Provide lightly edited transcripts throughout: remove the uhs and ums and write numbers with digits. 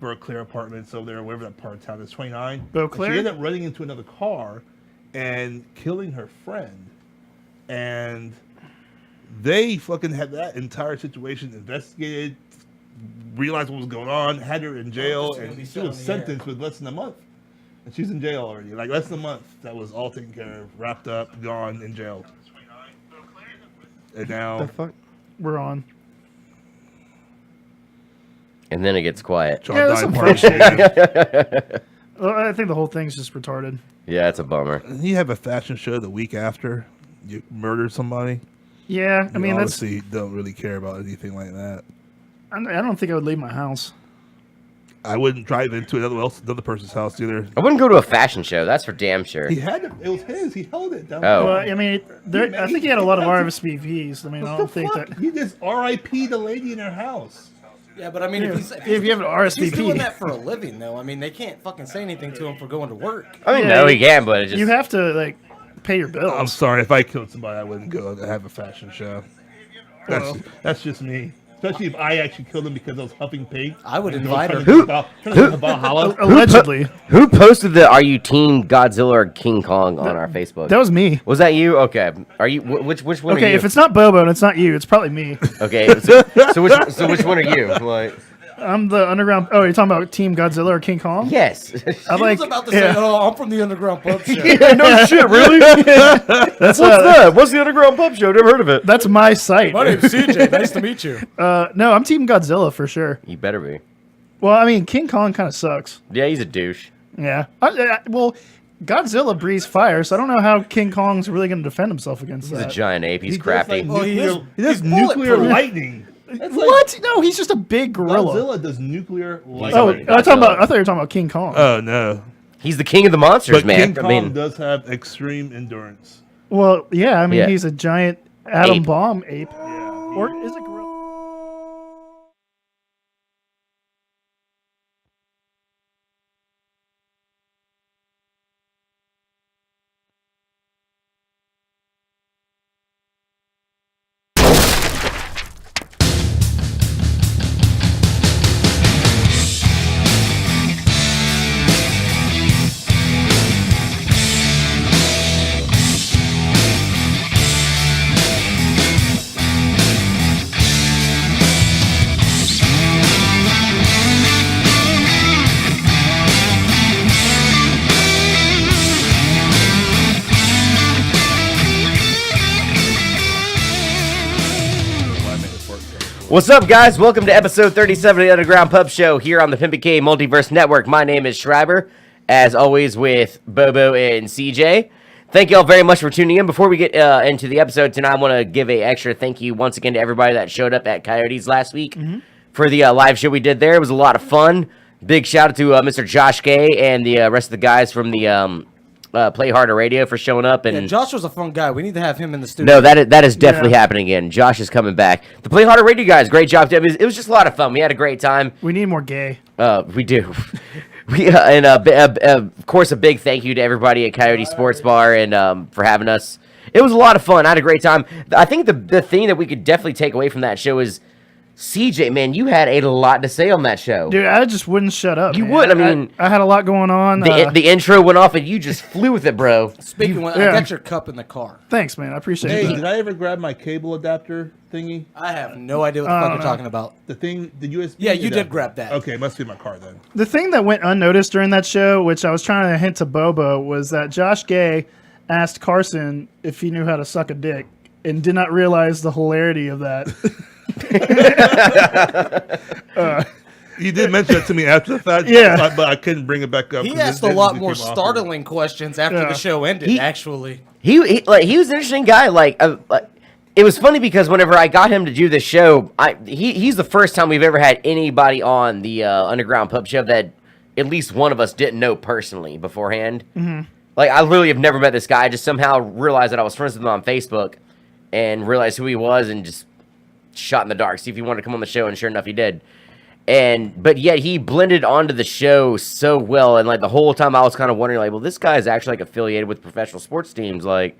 Beauclair Apartments over there, wherever that part of town is, 29. Beauclair? She ended up running into another car and killing her friend. And they fucking had that entire situation investigated, realized what was going on, had her in jail, and she was sentenced with less than a month. And she's in jail already. Like, less than a month. That was all taken care of, wrapped up, gone, in jail. And now... The fuck? We're on. And then it gets quiet. John Yeah, died that's partially. I think the whole thing's just retarded. Yeah, it's a bummer. And you have a fashion show the week after you murdered somebody. Yeah, I mean, that's... obviously don't really care about anything like that. I don't think I would leave my house. I wouldn't drive into another person's house either. I wouldn't go to a fashion show. That's for damn sure. He had it. It was his. He held it. That Oh. Well, I mean, I think he had a lot of RSVPs. I mean, I don't think that... He just R.I.P. the lady in her house. Yeah, but I mean, if you have an RSVP... He's doing that for a living, though. I mean, they can't fucking say anything to him for going to work. I mean, Yeah, no, he can, but it just... You have to, like, pay your bills. I'm sorry. If I killed somebody, I wouldn't go to have a fashion show. That's just me. Especially if I actually killed him because I was huffing paint. I would invite her. Allegedly. Who posted the "Are you Team Godzilla or King Kong" on our Facebook? That was me. Was that you? Okay. Are you? Which one? Are Okay, you? if it's not Bobo and it's not you, it's probably me. Okay. So which one are you? Like. I'm the underground... Oh, you're talking about Team Godzilla or King Kong? Yes. I'm He was about to say, "Oh, I'm from the Underground Pub Show." Yeah, no shit, really? What's that? What's the Underground Pub Show? Never heard of it. That's my site. My name's CJ. Nice to meet you. No, I'm Team Godzilla for sure. You better be. Well, I mean, King Kong kind of sucks. Yeah, he's a douche. Yeah. Well, Godzilla breathes fire, so I don't know how King Kong's really going to defend himself against He's that. a giant ape. He's He crafty. does he's nuclear bulletproof. lightning. That's like What? No, he's just a big gorilla. Godzilla does nuclear lightning. Oh, Godzilla. I thought you were talking about King Kong. Oh, no. He's the king of the monsters, But man. King Kong does have extreme endurance. Well, yeah, I mean, Yeah. he's a giant atom Ape. bomb ape. Yeah. Or is it gorilla? What's up, guys? Welcome to episode 37 of the Underground Pub Show here on the Pimpin' K Multiverse Network. My name is Schreiber, as always with Bobo and CJ. Thank you all very much for tuning in. Before we get into the episode tonight, I want to give an extra thank you once again to everybody that showed up at Coyotes last week for the live show we did there. It was a lot of fun. Big shout out to Mr. Josh Gay and the rest of the guys from the Play Harder Radio for showing up. And Yeah, Josh was a fun guy. We need to have him in the studio. no, that is definitely happening again. Josh is coming back. The Play Harder Radio guys, great job. It was just a lot of fun. We had a great time. We need more gay. We do. Of course, a big thank you to everybody at Coyote Sports Bar and for having us. It was a lot of fun. I had a great time. I think the thing that we could definitely take away from that show is, CJ, man, you had a lot to say on that show. Dude, I just wouldn't shut up. You man. would. I mean, I had a lot going on. The intro went off and you just flew with it, bro. Speaking of, I got your cup in the car. Thanks, man. I appreciate Hey, that. did I ever grab my cable adapter thingy? I have no idea what the fuck you're talking about. The thing, the USB? Yeah, you did adapter. grab that. Okay, must be in my car then. The thing that went unnoticed during that show, which I was trying to hint to Bobo, was that Josh Gay asked Carson if he knew how to suck a dick and did not realize the hilarity of that. You did mention that to me after the fact, Yeah. but I couldn't bring it back up. He 'cause asked it a lot became more awkward. startling questions after Yeah. the show ended, actually. He was an interesting guy. It was funny because whenever I got him to do this show, he's the first time we've ever had anybody on the Underground Pub Show that at least one of us didn't know personally beforehand. Mm-hmm. Like, I literally have never met this guy. I just somehow realized that I was friends with him on Facebook and realized who he was and just shot in the dark, see if he wanted to come on the show, and sure enough, he did. But yet he blended onto the show so well, and like the whole time I was kind of wondering, like, well, this guy is actually like affiliated with professional sports teams. Like,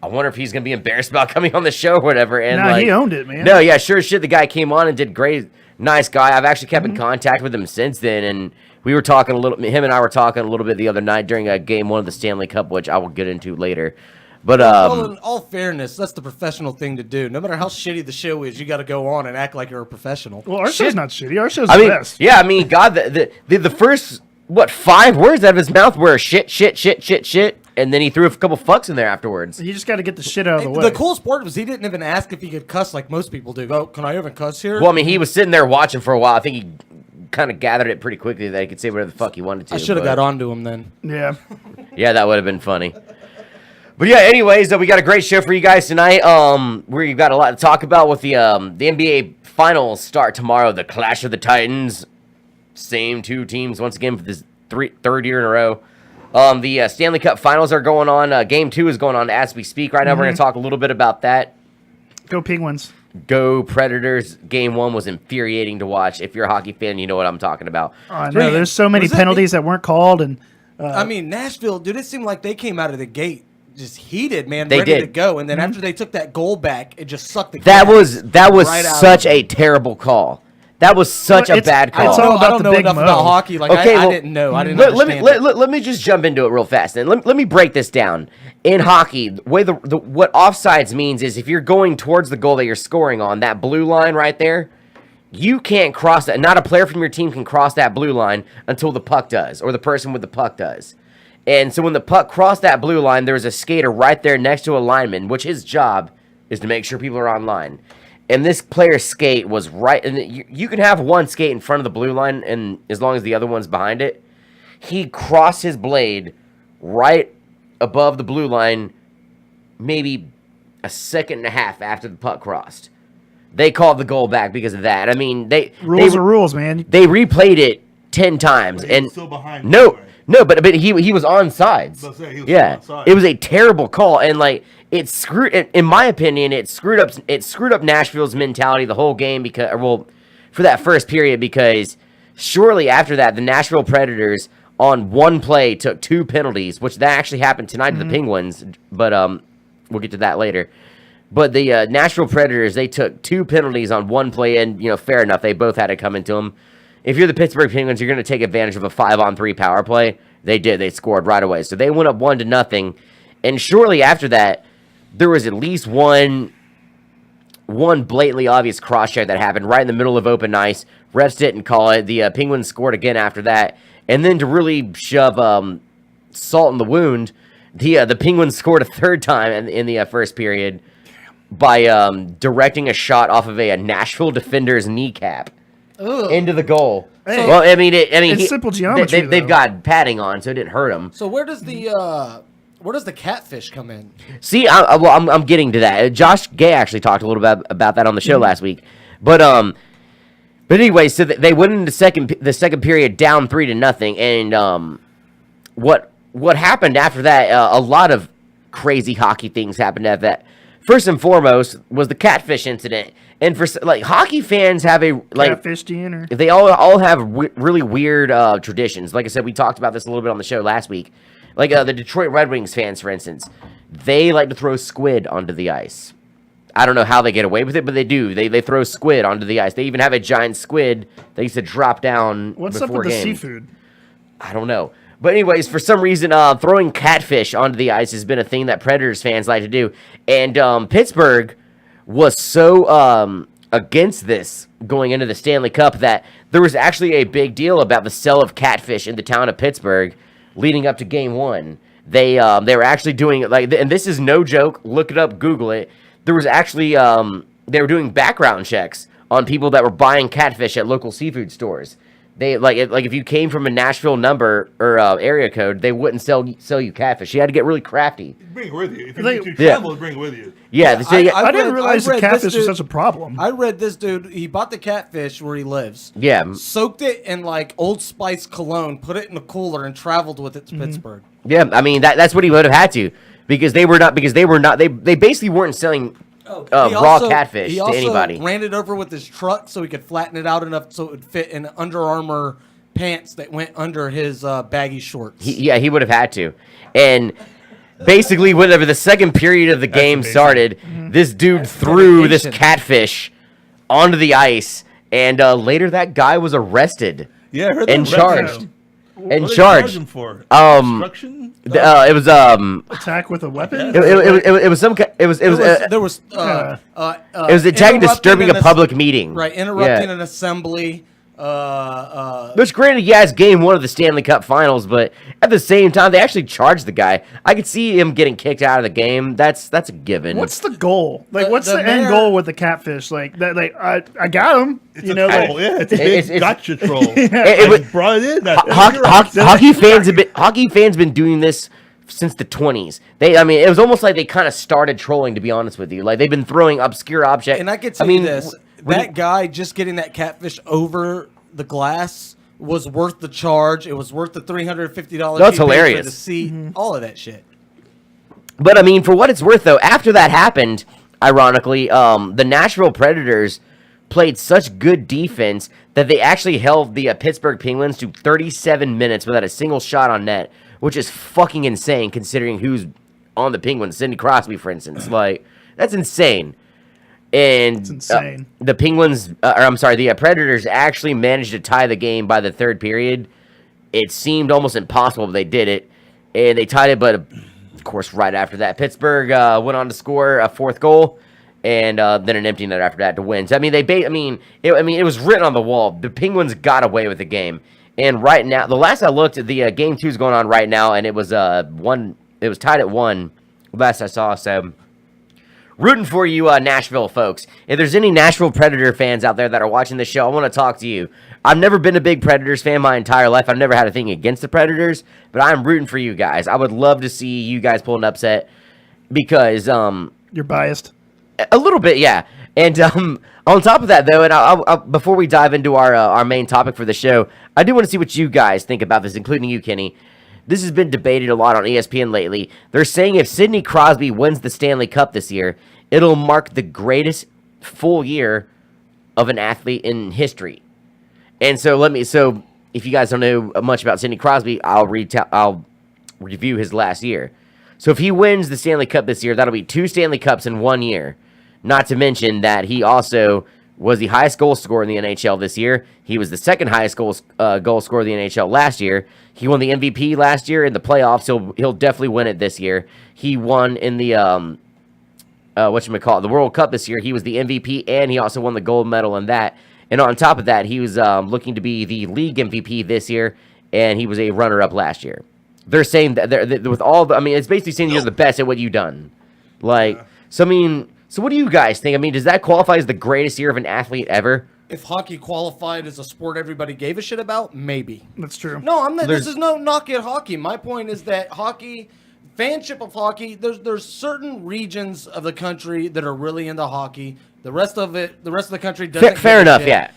I wonder if he's gonna be embarrassed about coming on the show or whatever. And Nah, like, he owned it, man. No, yeah, sure as shit. The guy came on and did great. nice guy. I've actually kept in contact with him since then, and we were talking a little. Him and I were talking a little bit the other night during game 1 of the Stanley Cup, which I will get into later. But well, in all fairness, that's the professional thing to do. No matter how shitty the show is, you got to go on and act like you're a professional. Well, our show's not shitty. Our show's I the mean, best. yeah, I mean, God, the first 5 words out of his mouth were shit, and then he threw a couple fucks in there afterwards. You just got to get the shit out of the way. The coolest part was he didn't even ask if he could cuss like most people do. Oh, can I even cuss here? Well, I mean, he was sitting there watching for a while. I think he kind of gathered it pretty quickly that he could say whatever the fuck he wanted to. I should have got onto him then. Yeah. Yeah, that would have been funny. But yeah, anyways, we got a great show for you guys tonight. We've got a lot to talk about with the NBA Finals start tomorrow. The Clash of the Titans, same 2 teams once again for this third year in a row. The Stanley Cup Finals are going on. Game 2 is going on as we speak right now. We're going to talk a little bit about that. Go Penguins. Go Predators. Game 1 was infuriating to watch. If you're a hockey fan, you know what I'm talking about. Oh, I know. There's so many penalties that weren't called, and I mean, Nashville, dude, it seemed like they came out of the gate just heated, man, They ready did. to go. And then after they took that goal back, it just sucked the That gas was right out such of a terrible call. That was such Well, a bad I call. It's all don't know, about I don't the know big enough mo. about hockey. Like, Okay, I well, didn't know. I didn't let understand me just jump into it real fast. Then let me break this down. In hockey, the way what offsides means is if you're going towards the goal that you're scoring on, that blue line right there, you can't cross that. Not a player from your team can cross that blue line until the puck does, or the person with the puck does. And so when the puck crossed that blue line, there's a skater right there next to a lineman, which his job is to make sure people are on line. And this player's skate was right, and you can have one skate in front of the blue line, and as long as the other one's behind it. He crossed his blade right above the blue line, maybe a second and a half after the puck crossed. They called the goal back because of that. I mean, rules are rules, man. They replayed it 10 times, But he was and still behind no, anyway. no, but he was on sides. I was gonna say, he was Yeah, still on sides. it was a terrible call, and like it screwed. In my opinion, it screwed up Nashville's mentality the whole game because, for that first period, because shortly after that, the Nashville Predators on one play took 2 penalties, which that actually happened tonight to the Penguins, but we'll get to that later. But the Nashville Predators, they took 2 penalties on one play, and fair enough, they both had to come into them. If you're the Pittsburgh Penguins, you're going to take advantage of a 5-on-3 power play. They did. They scored right away. So they went up 1-0. And shortly after that, there was at least one blatantly obvious cross-check that happened right in the middle of open ice. Refs didn't call it. The Penguins scored again after that. And then to really shove salt in the wound, the Penguins scored a third time in the first period by directing a shot off of a Nashville defender's kneecap. Ugh. Into the goal. Hey, Well, I mean, it's simple geometry, They've though. got padding on, so it didn't hurt them. So where does the catfish come in? See, I'm getting to that. Josh Gay actually talked a little bit about that on the show last week, but anyway, so they went into the second period down 3-0, and what happened after that? A lot of crazy hockey things happened after that. First and foremost was the catfish incident, and for hockey fans have Catfish dinner. they all have really weird traditions. Like I said, we talked about this a little bit on the show last week. Like the Detroit Red Wings fans, for instance, they like to throw squid onto the ice. I don't know how they get away with it, but they do. They throw squid onto the ice. They even have a giant squid that used to drop down What's up before with the game. seafood? I don't know. But anyways, for some reason, throwing catfish onto the ice has been a thing that Predators fans like to do. And Pittsburgh was so against this going into the Stanley Cup that there was actually a big deal about the sale of catfish in the town of Pittsburgh leading up to Game 1. They were actually doing it and this is no joke. Look it up, Google it. There was actually they were doing background checks on people that were buying catfish at local seafood stores. They if you came from a Nashville number or area code, they wouldn't sell you catfish. You had to get really crafty. Bring it with you. If They- you travel, bring it with you. Yeah, so you- I didn't realize the read this catfish was dude- such a problem. I read this dude. He bought the catfish where he lives. yeah. Soaked it in Old Spice cologne, put it in a cooler, and traveled with it to Pittsburgh. Yeah, I mean that's what he would have had to because they basically weren't selling He raw also- catfish he to also anybody. ran it over with his truck so he could flatten it out enough so it would fit in Under Armour pants that went under his baggy shorts. He would have had to. And basically whenever the second period of the game amazing. started, this dude threw this dedication. catfish onto the ice And later, that guy was arrested Yeah, I heard and that. charged. What And they charged. him for? Um, Obstruction? It was Attack with a weapon. it was some it was There was it was attacking, disturbing a public meeting. Right, interrupting Yeah. an assembly. Which, granted, yeah, it's game one of the Stanley Cup Finals, but at the same time, they actually charged the guy. I could see him getting kicked out of the game. That's a given. What's the goal? Like, The- what's the the end mayor- goal with the catfish? Like that? Like I got him. It's You a know, troll. like, Yeah, it's a It's- big it's- gotcha troll. It I was- brought it in. Hockey fans been doing this since the 20s. I mean, it was almost like they kind of started trolling, to be honest with you. Like, they've been throwing obscure objects. And I could tell you this: that guy just getting that catfish over the glass was worth the charge. It was worth the $350. That's he paid for hilarious. to see all of that shit. But I mean, for what it's worth, though, after that happened, ironically, the Nashville Predators played such good defense that they actually held the Pittsburgh Penguins to 37 minutes without a single shot on net, which is fucking insane considering who's on the Penguins. Sidney Crosby, for instance. Like, that's insane. And It's insane. The Penguins, the Predators actually managed to tie the game by the third period. It seemed almost impossible, but they did it. And they tied it, but of course, right after that, Pittsburgh went on to score a fourth goal, and then an empty net after that to win. So, I mean, it was written on the wall. The Penguins got away with the game. And right now, the last I looked, the game 2 is going on right now, and it was It was tied at 1 last I saw. So, rooting for you, Nashville folks. If there's any Nashville Predator fans out there that are watching this show, I want to talk to you. I've never been a big Predators fan my entire life. I've never had a thing against the Predators, but I'm rooting for you guys. I would love to see you guys pull an upset because You're biased. a little bit, yeah. And on top of that, though, and I'll, before we dive into our main topic for the show, I do want to see what you guys think about this, including you, Kenny. This has been debated a lot on ESPN lately. They're saying if Sidney Crosby wins the Stanley Cup this year, it'll mark the greatest full year of an athlete in history. And so if you guys don't know much about Sidney Crosby, I'll review his last year. So if he wins the Stanley Cup this year, that'll be 2 Stanley Cups in 1 year. Not to mention that he also was the highest goal scorer in the NHL this year. He was the second highest goal scorer in the NHL last year. He won the MVP last year in the playoffs. He'll definitely win it this year. He won in the the World Cup this year. He was the MVP, and he also won the gold medal in that. And on top of that, he was looking to be the league MVP this year, and he was a runner-up last year. They're saying that with all the, I mean, it's basically saying you're the best at what you've done. Like, so I mean, so what do you guys think? I mean, does that qualify as the greatest year of an athlete ever? If hockey qualified as a sport everybody gave a shit about, maybe. That's true. No, I'm not. This is no knock at hockey. My point is that hockey, fanship of hockey, there's certain regions of the country that are really into hockey. The rest of the country doesn't. Fair give a enough, shit. yeah.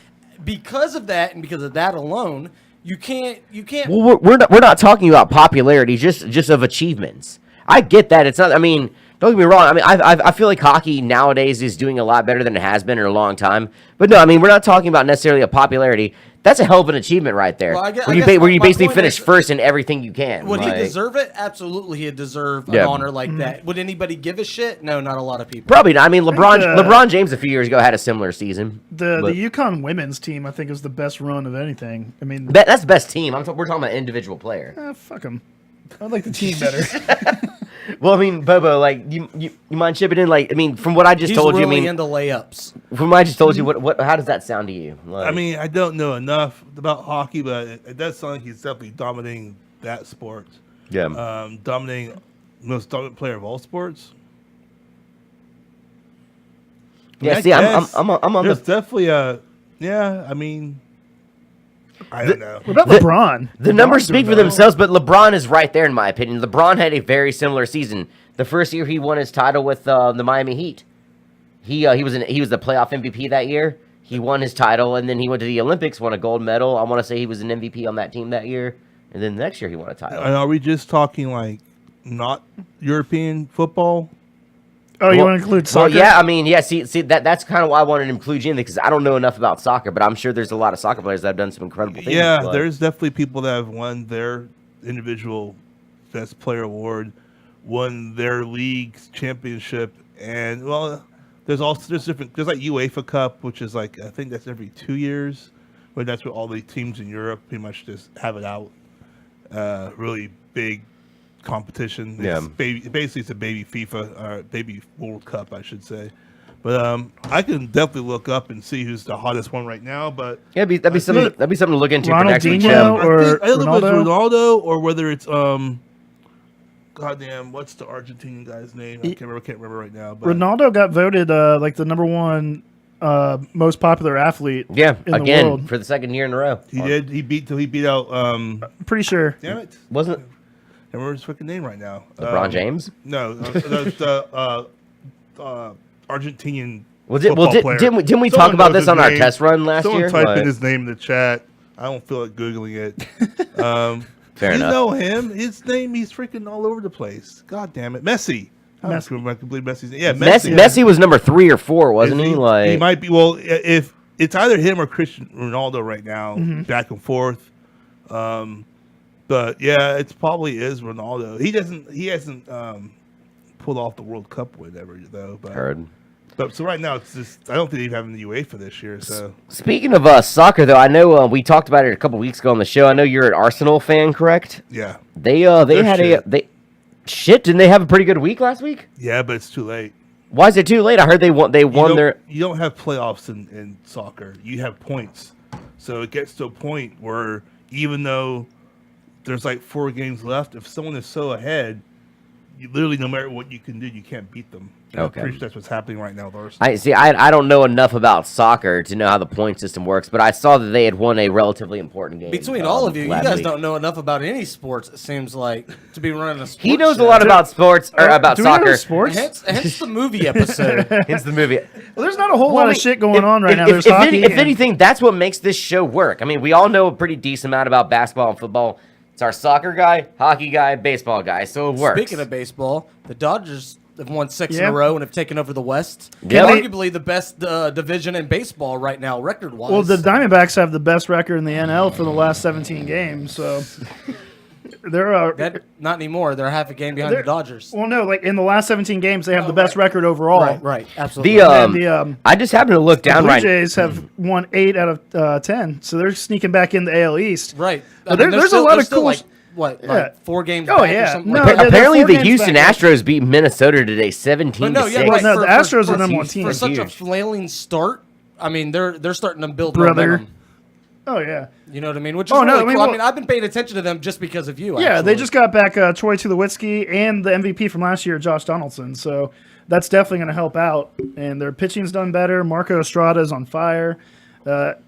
Because of that, and because of that alone, you can't. Well, we're not talking about popularity, just of achievements. I get that. It's not. I mean, don't get me wrong. I mean, I feel like hockey nowadays is doing a lot better than it has been in a long time. But no, I mean, we're not talking about necessarily a popularity. That's a hell of an achievement right there. Well, I guess where you my basically point finish is- first in everything you can. Would he like- deserve it? Absolutely, he'd deserve an Yeah. honor like that. Would anybody give a shit? No, not a lot of people. Probably not. I mean, the- LeBron James a few years ago had a similar season. The But- Yukon women's team, I think, is the best run of anything. I mean, That's the best team. We're talking about individual player. fuck them. I like the team better. Well, I mean, Bobo, like, you mind chipping in? Like, I mean, from what I just He's told you, I really mean, into layups. from what I just told you, how does that sound to you? Like, I mean, I don't know enough about hockey, but it does sound like he's definitely dominating that sport. yeah. Dominating, most dominant player of all sports. Yeah, I see, I'm guess on there's the definitely a, yeah, I mean, I don't know. What about The- LeBron? the numbers LeBron's speak for doing well. themselves, but LeBron is right there in my opinion. LeBron had a very similar season. The first year he won his title with the Miami Heat. He was the playoff MVP that year. He won his title, and then he went to the Olympics, won a gold medal. I want to say he was an MVP on that team that year, and then the next year he won a title. And are we just talking like not European football? Oh, you Well- want to include Well, soccer? yeah, I mean, yeah. See, that's kind of why I wanted to include you in because I don't know enough about soccer, but I'm sure there's a lot of soccer players that have done some incredible things. Yeah, but- there's definitely people that have won their individual best player award, won their league's championship, and well, there's different. There's like UEFA Cup, which is like I think that's every 2 years, but that's where all the teams in Europe pretty much just have it out. Really big competition. Yeah. Basically it's a baby FIFA or baby World Cup, I should say. But I can definitely look up and see who's the hottest one right now. But Yeah, that'd be something to look into for next week's Ronaldinho show. or I don't know if it's Ronaldo? Ronaldo or whether it's goddamn, what's the Argentinian guy's name? I can't remember right now. But Ronaldo got voted like the number one most popular athlete. Yeah, in the again world. for the second year in a row. he did. He beat out. Pretty sure. Damn it! Wasn't it I remember his freaking name right now. LeBron James? No, the Argentinian. Well, football player. didn't we Someone talk about knows this his on our name. test run last Someone year? type But- in his name in the chat. I don't feel like googling it. Fair you enough. know him. His name. He's freaking all over the place. God damn it, Messi. I can believe Messi's name. Yeah, Messi. Messi was number 3 or 4, wasn't Is he? Like he might be. Well, if it's either him or Cristiano Ronaldo right now, Mm-hmm. back and forth. But yeah, it probably is Ronaldo. He hasn't pulled off the World Cup win ever though. But heard. so right now it's just I don't think they're having the UEFA this year. So Speaking of soccer, though, I know we talked about it a couple weeks ago on the show. I know you're an Arsenal fan, correct? yeah, They had shit. didn't they have a pretty good week last week? yeah, but it's too late. Why is it too late? I heard they won their. You don't have playoffs in soccer. You have points. So it gets to a point where even though there's like 4 games left, if someone is so ahead, you literally, no matter what you can do, you can't beat them. And Okay. I'm pretty sure that's what's happening right now with Arsenal. I don't know enough about soccer to know how the point system works, but I saw that they had won a relatively important game. Between all of you, you last guys week. don't know enough about any sports. It seems like to be running a sports. He knows a show. lot about sports or about Do we know soccer. sports? Hence the movie episode. Hence the movie. Well, there's not a whole Well, lot I of mean, shit going on right now. If, There's if, hockey. if and- anything, that's what makes this show work. I mean, we all know a pretty decent amount about basketball and football. It's our soccer guy, hockey guy, baseball guy, so it works. Speaking of baseball, the Dodgers have won 6 in Yeah. a row and have taken over the West. Yeah. Arguably the best division in baseball right now, record-wise. well, the Diamondbacks have the best record in the NL for the last 17 games. So they're Not anymore. They're half a game behind the they're- Dodgers. well, no, like in the last 17 games, they have the best right. record overall. Right, absolutely. the And the I just happened to look down Blue right. Jays have won 8 out of 10, so they're sneaking back in the AL East. right. But there's a lot of cool. like, what, Yeah. like 4 games Oh, back or yeah. something No, like that? they're Apparently, 4 the games Houston back. Astros beat Minnesota today, 17 But no, to yeah, 6. right. No, the Astros are for, number one team. For such a Huge. flailing start, I mean, they're starting to build Brother. momentum. Oh yeah. You know what I mean? Which is Oh, no, really I mean, cool. I well- mean, I've been paying attention to them just because of you. Yeah, they actually. just got back Troy Tulowitzki and the MVP from last year, Josh Donaldson. So that's definitely going to help out. And their pitching's done better. Marco Estrada's on fire.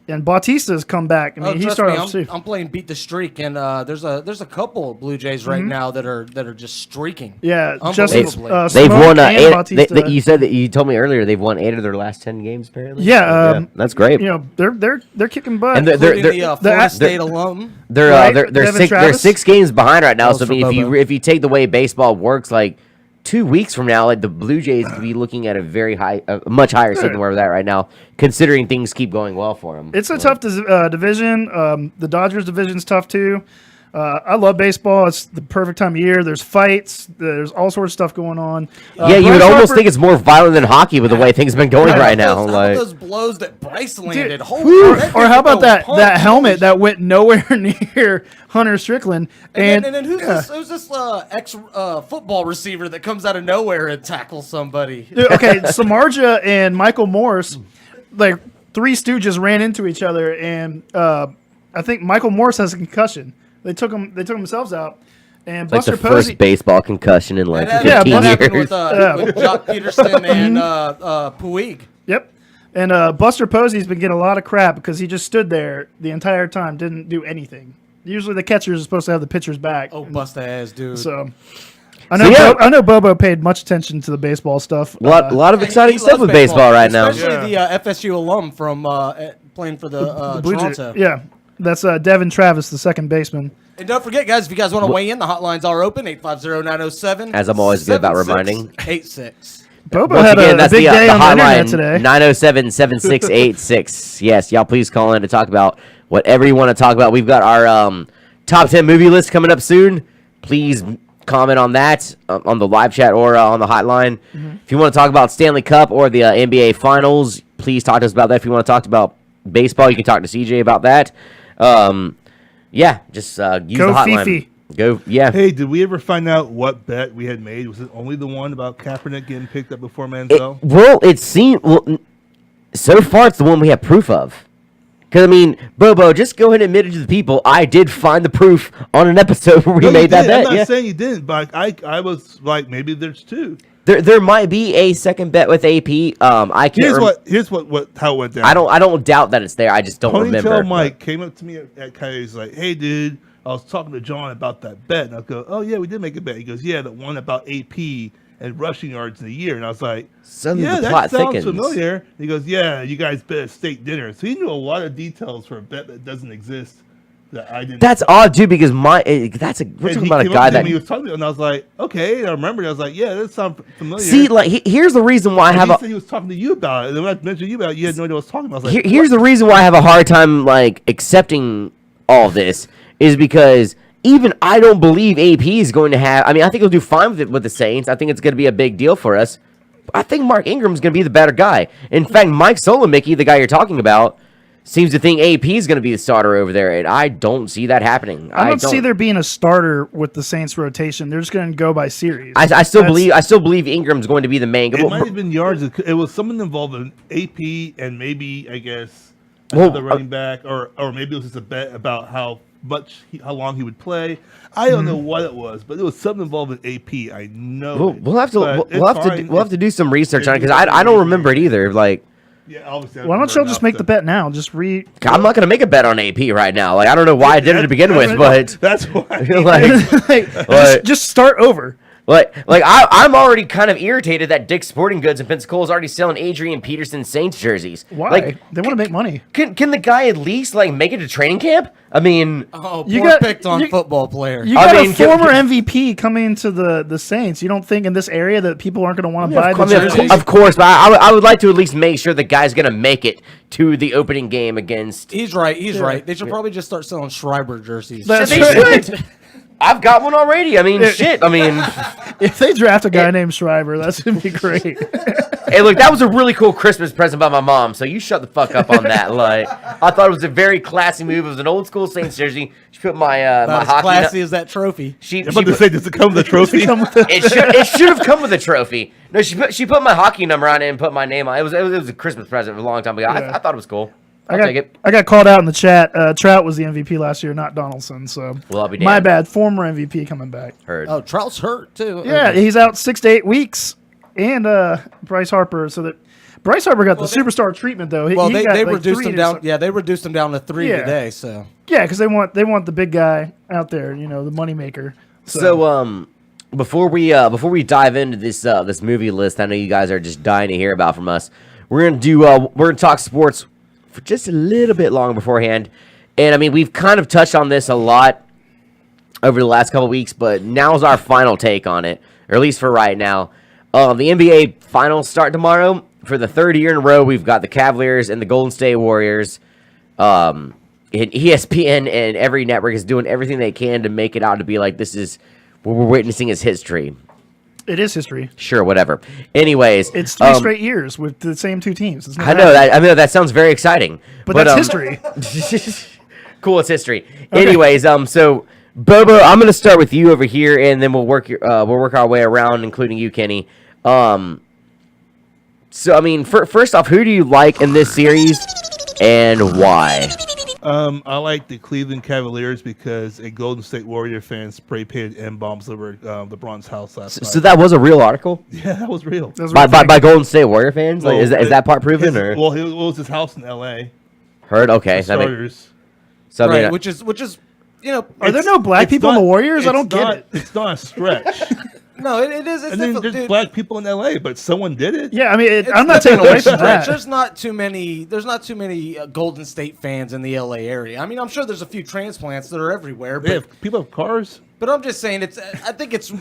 And Bautista's come back. I mean, he trust started me, off too. I'm playing beat the streak, and there's a couple Blue Jays right now that are just streaking. Yeah, just Unbelievably. They've Smoke won and 8. Bautista. You said that you told me earlier they've won 8 of their last 10 games. Apparently, Yeah, that's great. You know, they're kicking butt. And they're- Including the they're- Florida they're- State alum. They're Right, they're Devin 6 Travis? 6 games behind right now. That So I was mean, for Bobo. if you take the way baseball works, like 2 weeks from now, like the Blue Jays could be looking at a much higher seed than where they're at right now, considering things keep going well for them. It's a tough division. The Dodgers division's tough too. I love baseball. It's the perfect time of year. There's fights. There's all sorts of stuff going on. Yeah, you would Bryce almost Harper- think it's more violent than hockey with the way things have been going right now. How about Like, those blows that Bryce landed? Holy Or, that or thing how about could go that punch. helmet that went nowhere near Hunter Strickland? And then who's this ex football receiver that comes out of nowhere and tackles somebody? Dude, okay, Samardzija and Michael Morse, like 3 Stooges ran into each other, and I think Michael Morse has a concussion. They took themselves out, and like Buster the Posey. first baseball concussion in like That 15 happened years. with Jock Peterson and Puig. Yep. And Buster Posey's been getting a lot of crap because he just stood there the entire time, didn't do anything. Usually the catchers are supposed to have the pitcher's back. Oh, bust ass, dude. So I know, yeah. I know Bobo paid much attention to the baseball stuff. A lot of And exciting he stuff loves with baseball right now. Especially the FSU alum from playing for the Blue Jays- Toronto. Yeah, that's Devin Travis, the second baseman. And don't forget, guys, if you guys want to weigh in, the hotlines are open, 850-907. As I'm always good about reminding. 86. Bobo Once had again, a that's big the day on the internet hotline, today. 907-7686. Yes, y'all please call in to talk about whatever you want to talk about. We've got our top 10 movie list coming up soon. Please comment on that on the live chat or on the hotline. Mm-hmm. If you want to talk about Stanley Cup or the NBA Finals, please talk to us about that. If you want to talk about baseball, you can talk to CJ about that. Yeah, just use Go the hotline. Fifi. Go, yeah. Hey, did we ever find out what bet we had made? Was it only the one about Kaepernick getting picked up before Manziel? It seemed so far it's the one we have proof of. Because I mean, Bobo, just go ahead and admit it to the people. I did find the proof on an episode where we made that bet. I'm not saying you didn't, but I was like, maybe there's two. There might be a second bet with AP. I can't. Here's what how it went down. I don't doubt that it's there. I just don't remember. Ponytail Mike came up to me at Coyotes like, "Hey, dude, I was talking to John about that bet." And I go, "Oh yeah, we did make a bet." He goes, "Yeah, the one about AP and rushing yards in a year." And I was like, Suddenly "Yeah, the that plot sounds thickens. familiar." And he goes, "Yeah, you guys bet at steak dinner." So he knew a lot of details for a bet that doesn't exist that I didn't. That's odd too, because we're And talking he about a came guy up to that. me, he was talking to me, and I was like, "Okay." And I remembered. I was like, "Yeah, that sounds familiar." See, like here's the reason why I And have he a. said he was talking to you about it. And then when I mentioned you about it, you had no idea what I was talking about. I was like, Here's the reason why I have a hard time like accepting all of this is because even I don't believe AP is going to have. I mean, I think he'll do fine with it with the Saints. I think it's going to be a big deal for us. But I think Mark Ingram's going to be the better guy. In fact, Mike Solomicki, the guy you're talking about, seems to think AP is going to be the starter over there, and I don't see that happening. I don't see there being a starter with the Saints rotation. They're just going to go by series. I still believe Ingram's going to be the main. It might have been yards. It was someone involved in AP and maybe I guess another running back, or maybe it was just a bet about how long he would play. I don't know what it was, but it was something involved in AP. I know. We'll have to do some research on it because I don't remember it either. Like, yeah, obviously. Why don't y'all just make the bet now? Just read. I'm not gonna make a bet on AP right now. Like, I don't know why I did it to begin with, but that's why. Just start over. I'm already kind of irritated that Dick's Sporting Goods in Pensacola is already selling Adrian Peterson Saints jerseys. Why? Like, they want to make money. Can the guy at least like make it to training camp? I mean, Picked on football player. You got a former MVP coming to the Saints. You don't think in this area that people aren't going to want to buy the jerseys? of course, but I would like to at least make sure the guy's gonna make it to the opening game against. He's right. They should probably just start selling Schreiber jerseys. That's They right. should. I've got one already. I mean, shit. I mean, If they draft a guy named Schreiber, that's going to be great. hey, look, that was a really cool Christmas present by my mom. So you shut the fuck up on that. Like, I thought it was a very classy move. It was an old school Saints jersey. She put my my Not as hockey. classy as that trophy. I'm about to say, does it come with a trophy? It should have come with a trophy. No, she put my hockey number on it and put my name on it. It was a Christmas present a long time ago. I thought it was cool. I'll take it. I got called out in the chat. Trout was the MVP last year, not Donaldson. So Well, I'll be my damned. bad. Former MVP coming back. Heard. Oh, Trout's hurt too. Yeah, he's out 6 to 8 weeks. And Bryce Harper. So that Bryce Harper got the superstar treatment though. Well, he they got, like, reduced 3 him to down. something. Yeah, they reduced him down to 3 Yeah. today. So Yeah, because they want the big guy out there. You know, the moneymaker. So before we dive into this movie list, I know you guys are just dying to hear about from us. We're gonna talk sports for just a little bit longer beforehand, and I mean we've kind of touched on this a lot over the last couple of weeks, but now's our final take on it, or at least for right now. The NBA Finals start tomorrow. For the third year in a row, we've got the Cavaliers and the Golden State Warriors. And ESPN and every network is doing everything they can to make it out to be like this is what we're witnessing is history. It is history. Sure, whatever. Anyways, It's 3 straight years with the same 2 teams. It's not I know that. I mean, that sounds very exciting. But that's history. Cool, it's history. Anyways, so Bobo, I'm gonna start with you over here, and then we'll work our way around, including you, Kenny. So I mean, first off, who do you like in this series, and why? I like the Cleveland Cavaliers because a Golden State Warrior fan spray painted M-bombs over LeBron's house last night. So that was a real article Yeah, that was real. That's by what by Golden State Warrior fans. Like, Well, is that part proven or Well, it was his house in L.A. heard? Okay, for starters. so I mean, right, which is Are there no black people in the Warriors? I don't it's get not- it. It's not a stretch. no, it is. It's and then difficult, there's dude. black people in L.A., but someone did it. Yeah, I mean, It's I'm not taking away from that. There's not too many. There's not too many Golden State fans in the LA area. I mean, I'm sure there's a few transplants that are everywhere, They but have, people have cars. I'm just saying I think it's a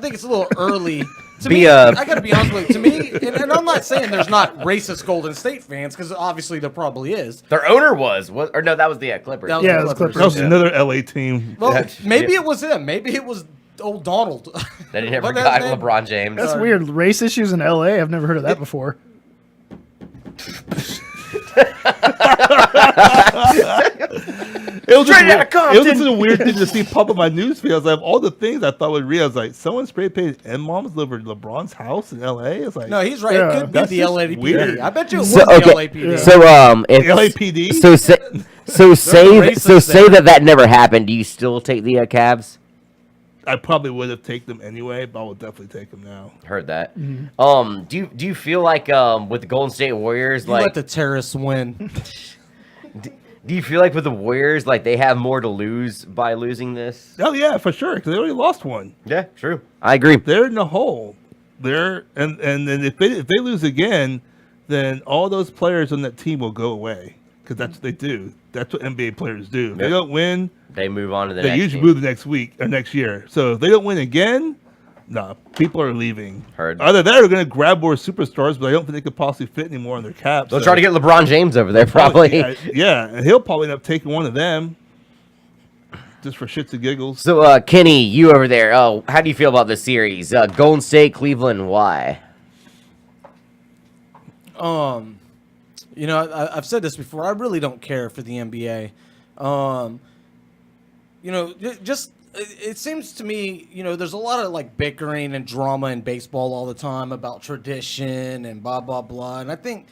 little early. To Be, me, I got to be honest with you. To me, and I'm not saying there's not racist Golden State fans because obviously there probably is. their owner was or no, that was the Clippers. That was Yeah, the it was Clippers. That was another L.A. team. Well, Yeah. maybe it was him. Maybe it was old Donald. They never What that got name? LeBron James. That's weird. Race issues in L.A. I've never heard of that before. It was Straight outta it was Compton. just a weird thing to see pop up my news feed. I was like, all the things I thought was real. I was like, someone spray painted M-Moms over LeBron's house in L.A. It's like, No, he's right. Yeah. It could be That's the just LAPD. weird. I bet you it So was the okay, LAPD. so if LAPD? so say racist say there. that never happened. Do you still take the Cavs? I probably would have taken them anyway, but I will definitely take them now. Heard that. Mm-hmm. Do you feel like with the Golden State Warriors, You like let the terrorists win. do you feel like with the Warriors, like they have more to lose by losing this? Oh yeah, for sure, because they already lost one. Yeah, true. I agree. They're in the hole. They're and then if they lose again, then all those players on that team will go away because that's what they do. That's what NBA players do. If they Yep. don't win, They move on to the they next usually team. move the next week or next year. So if they don't win again, no, people are leaving. Heard. Either that or they're going to grab more superstars, but I don't think they could possibly fit anymore on their cap. They'll try to get LeBron James over there, probably. Yeah, and he'll probably end up taking one of them just for shits and giggles. So, Kenny, you over there. Oh, how do you feel about this series? Golden State, Cleveland, why? You know, I've said this before. I really don't care for the NBA. You know, it seems to me, you know, there's a lot of like bickering and drama in baseball all the time about tradition and blah blah blah. And I think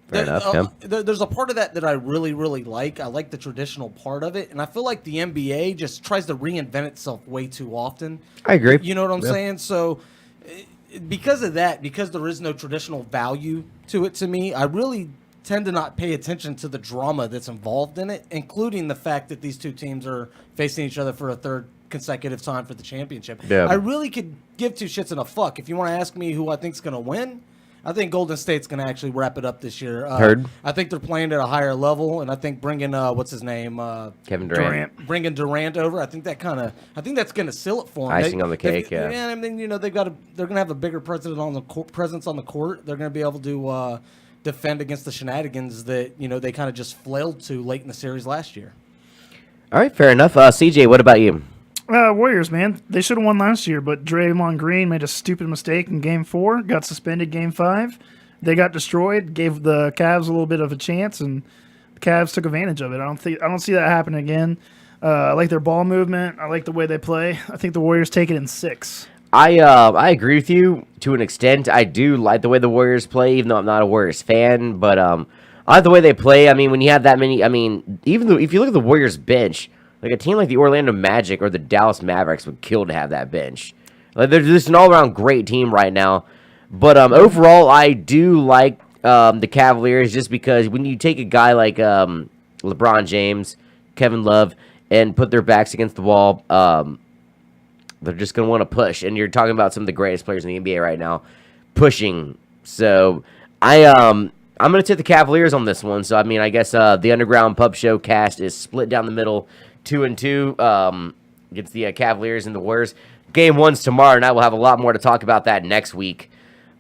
Fair enough, Tim. there's a part of that I really really like. I like the traditional part of it, and I feel like the NBA just tries to reinvent itself way too often. I agree. You know what I'm saying? So because of that, because there is no traditional value to it to me, I really tend to not pay attention to the drama that's involved in it, including the fact that these two teams are facing each other for a third consecutive time for the championship. Yeah. I really could give two shits and a fuck. If you want to ask me who I think's going to win, I think Golden State's going to actually wrap it up this year. Heard. I think they're playing at a higher level, and I think bringing what's his name, Kevin Durant. bringing Durant over, I think that's going to seal it for them. Icing on the cake, yeah. Yeah, I mean, you know, they're going to have a bigger presence on the court. They're going to be able to defend against the shenanigans that, you know, they kind of just flailed to late in the series last year. All right, fair enough. CJ, what about you? Warriors, man. They should have won last year, but Draymond Green made a stupid mistake in Game 4, got suspended Game 5. They got destroyed, gave the Cavs a little bit of a chance, and the Cavs took advantage of it. I don't see that happening again. I like their ball movement. I like the way they play. I think the Warriors take it in 6. I agree with you to an extent. I do like the way the Warriors play, even though I'm not a Warriors fan. But I like the way they play. I mean, when you have that many, I mean, even though if you look at the Warriors bench, like a team like the Orlando Magic or the Dallas Mavericks would kill to have that bench. Like they're just an all-around great team right now. But overall, I do like the Cavaliers just because when you take a guy like LeBron James, Kevin Love, and put their backs against the wall, they're just going to want to push. And you're talking about some of the greatest players in the NBA right now pushing. So I'm going to take the Cavaliers on this one. So, I mean, I guess the Underground Pub Show cast is split down the middle 2-2 against the Cavaliers and the Warriors. Game 1's tomorrow night. We'll have a lot more to talk about that next week.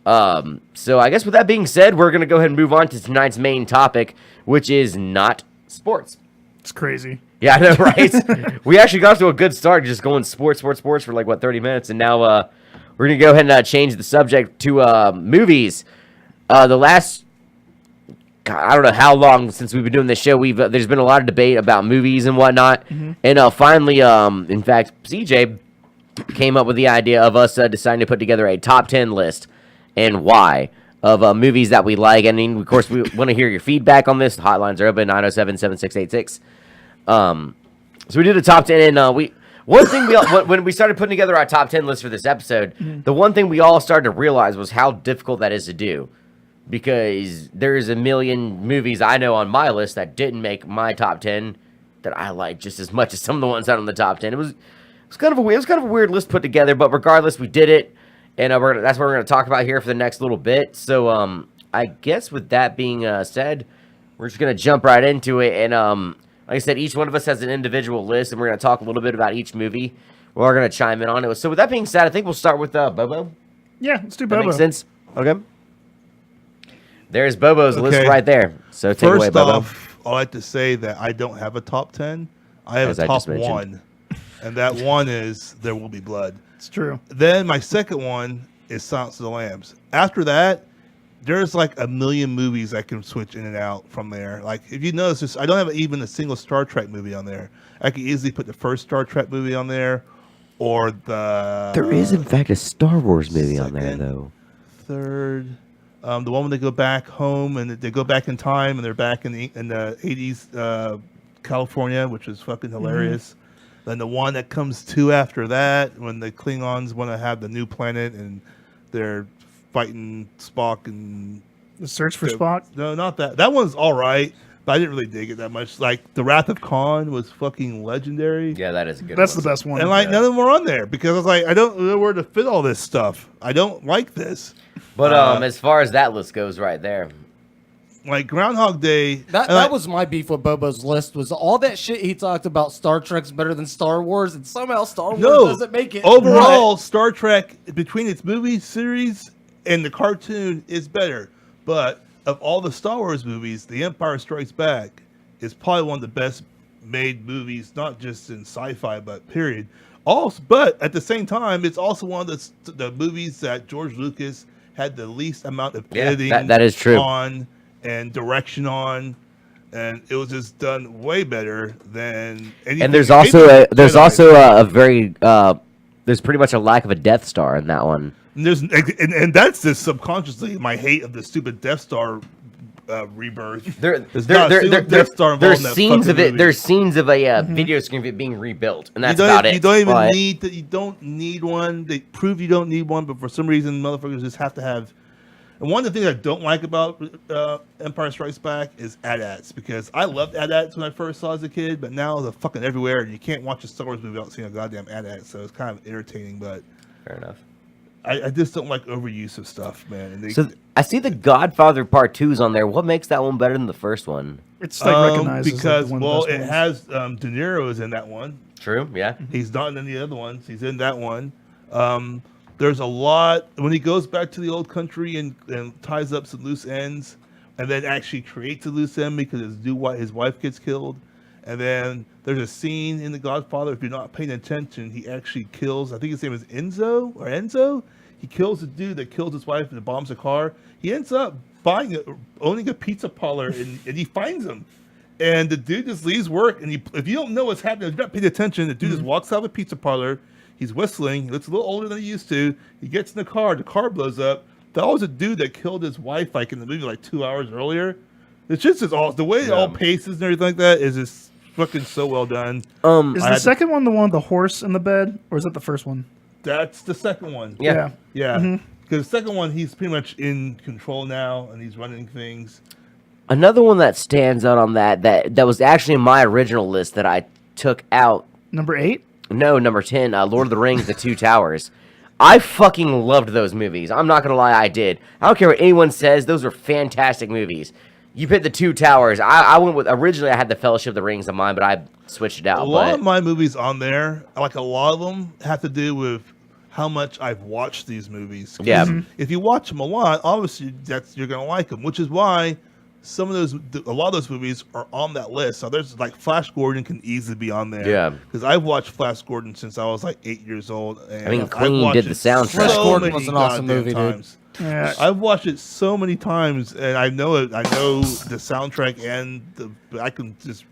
So I guess with that being said, we're going to go ahead and move on to tonight's main topic, which is not sports. It's crazy. Yeah, I know, right? We actually got off to a good start just going sports for like, 30 minutes. And now we're going to go ahead and change the subject to movies. The last, God, I don't know how long since we've been doing this show. There's been a lot of debate about movies and whatnot. Mm-hmm. And finally, in fact, CJ came up with the idea of us deciding to put together a top 10 list and why of movies that we like. And of course, we want to hear your feedback on this. The hotlines are open, 907-7686. So we did a top 10, and when we started putting together our top 10 list for this episode, the one thing we all started to realize was how difficult that is to do. Because there's a million movies I know on my list that didn't make my top 10 that I like just as much as some of the ones out on the top 10. It was kind of a weird list put together, but regardless, we did it, and that's what we're going to talk about here for the next little bit. So I guess with that being said, we're just going to jump right into it. And like I said, each one of us has an individual list, and we're going to talk a little bit about each movie. We're going to chime in on it. So with that being said, I think we'll start with Bobo. Yeah, let's do That Bobo. makes sense? Okay. There's Bobo's list right there. So take it away, First Bobo. off, I like to say that I don't have a top 10. I have As a I top just mentioned. 1. and that one is There Will Be Blood. It's true. Then my second one is Silence of the Lambs. After that, there's like a million movies I can switch in and out from there. Like if you notice, I don't have even a single Star Trek movie on there. I could easily put the first Star Trek movie on there, or the. There is, in fact, a Star Wars movie on there, second, though. Third, the one when they go back home and they go back in time and they're back in the 80s California, which is fucking hilarious. Then the one that comes two after that, when the Klingons want to have the new planet and they're fighting Spock and The Search for Spock. no, not that. That one's all right, but I didn't really dig it that much. Like the Wrath of Khan was fucking legendary. Yeah, that is a good That's one. the best one. And like none of them were on there because I was like, I don't know where to fit all this stuff. I don't like this. But as far as that list goes, right there. Like Groundhog Day. That was my beef with Bobo's list, was all that shit he talked about Star Trek's better than Star Wars, and somehow Star Wars doesn't make it. Overall, Star Trek, between its movie series and the cartoon, is better. But of all the Star Wars movies, The Empire Strikes Back is probably one of the best made movies, not just in sci-fi, but period. Also, but at the same time, it's also one of the movies that George Lucas had the least amount of editing that is true. on and direction on, and it was just done way better than anything. And there's also a very there's pretty much a lack of a Death Star in that one. And that's just subconsciously my hate of the stupid Death Star rebirth. There's scenes of it. There's scenes of a video screen of it being rebuilt, and that's about it. You don't even need that. You don't need one. They prove you don't need one, but for some reason, motherfuckers just have to have. And one of the things I don't like about Empire Strikes Back is AT-ATs, because I loved AT-ATs when I first saw it as a kid, but now they're fucking everywhere, and you can't watch a Star Wars movie without seeing a goddamn AT-AT, so it's kind of irritating, but Fair enough. I just don't like overuse of stuff, man. And So I see the Godfather Part 2's on there. What makes that one better than the first one? It's like recognized because as like one of the it best has De Niro is in that one. True, yeah. He's not in the other ones. He's in that one. There's a lot when he goes back to the old country and ties up some loose ends, and then actually creates a loose end because his wife gets killed. And then there's a scene in The Godfather. If you're not paying attention, he actually kills. I think his name is Enzo. He kills the dude that kills his wife and bombs a car. He ends up owning a pizza parlor, and he finds him. And the dude just leaves work, and if you don't know what's happening, if you're not paying attention, the dude just walks out of the pizza parlor. He's whistling. He looks a little older than he used to. He gets in the car blows up. That was a dude that killed his wife like in the movie like 2 hours earlier. It's just the way it all paces and everything like that is just fucking so well done. Is the second one the one with the horse in the bed, or is that the first one? That's the second one. Yeah. Yeah. Because the second one, he's pretty much in control now, and he's running things. Another one that stands out on that was actually in my original list that I took out. Number 8? No, number 10, Lord of the Rings, The Two Towers. I fucking loved those movies. I'm not going to lie, I did. I don't care what anyone says. Those are fantastic movies. You picked The Two Towers. I went with, originally I had The Fellowship of the Rings on mine, but I switched it out. A lot of my movies on there, like a lot of them, have to do with how much I've watched these movies. 'Cause Yeah. if you watch them a lot, obviously you're going to like them, which is why a lot of those movies are on that list. So there's like Flash Gordon can easily be on there. Yeah. Because I've watched Flash Gordon since I was like 8 years old. And I mean, I've Queen watched did the it soundtrack. so Flash Gordon many was an awesome goddamn movie, dude. times. Yeah. I've watched it so many times, and I know it. I know the soundtrack, and I can just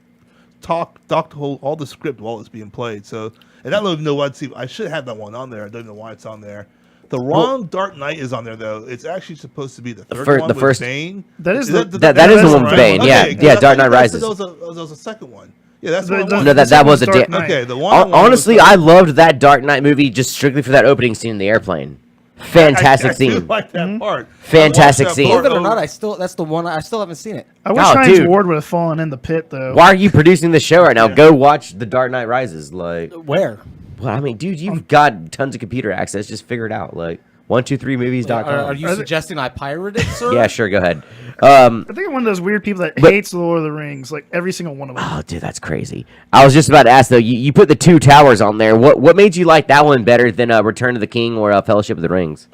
talk all the script while it's being played. So, and I don't even know what. I should have that one on there. I don't know why it's on there. The wrong Dark Knight is on there though. It's actually supposed to be the third one with Bane. That is that is the one with Bane. Yeah, Dark Knight Rises. That was a second one. Yeah, that's the The- one. No, that was a Dark damn. Knight. Okay, the one. Honestly, I loved that Dark Knight movie just strictly for that opening scene in the airplane. Fantastic I do scene. like that part. Fantastic I watched that scene. part Believe it or not, over- that's the one I still haven't seen it. I wish Oh, Heinz dude. Ward would have fallen in the pit, though. Why are you producing the show right now? Go watch The Dark Knight Rises. Like, Where? well, I mean, dude, you've got tons of computer access. Just figure it out. Like, 123movies.com. Are you suggesting I pirated it, sir? Yeah, sure. Go ahead. I think I'm one of those weird people that But- hates The Lord of the Rings, like every single one of them. Oh, dude, that's crazy. I was just about to ask though. You put The Two Towers on there. What made you like that one better than Return of the King or Fellowship of the Rings?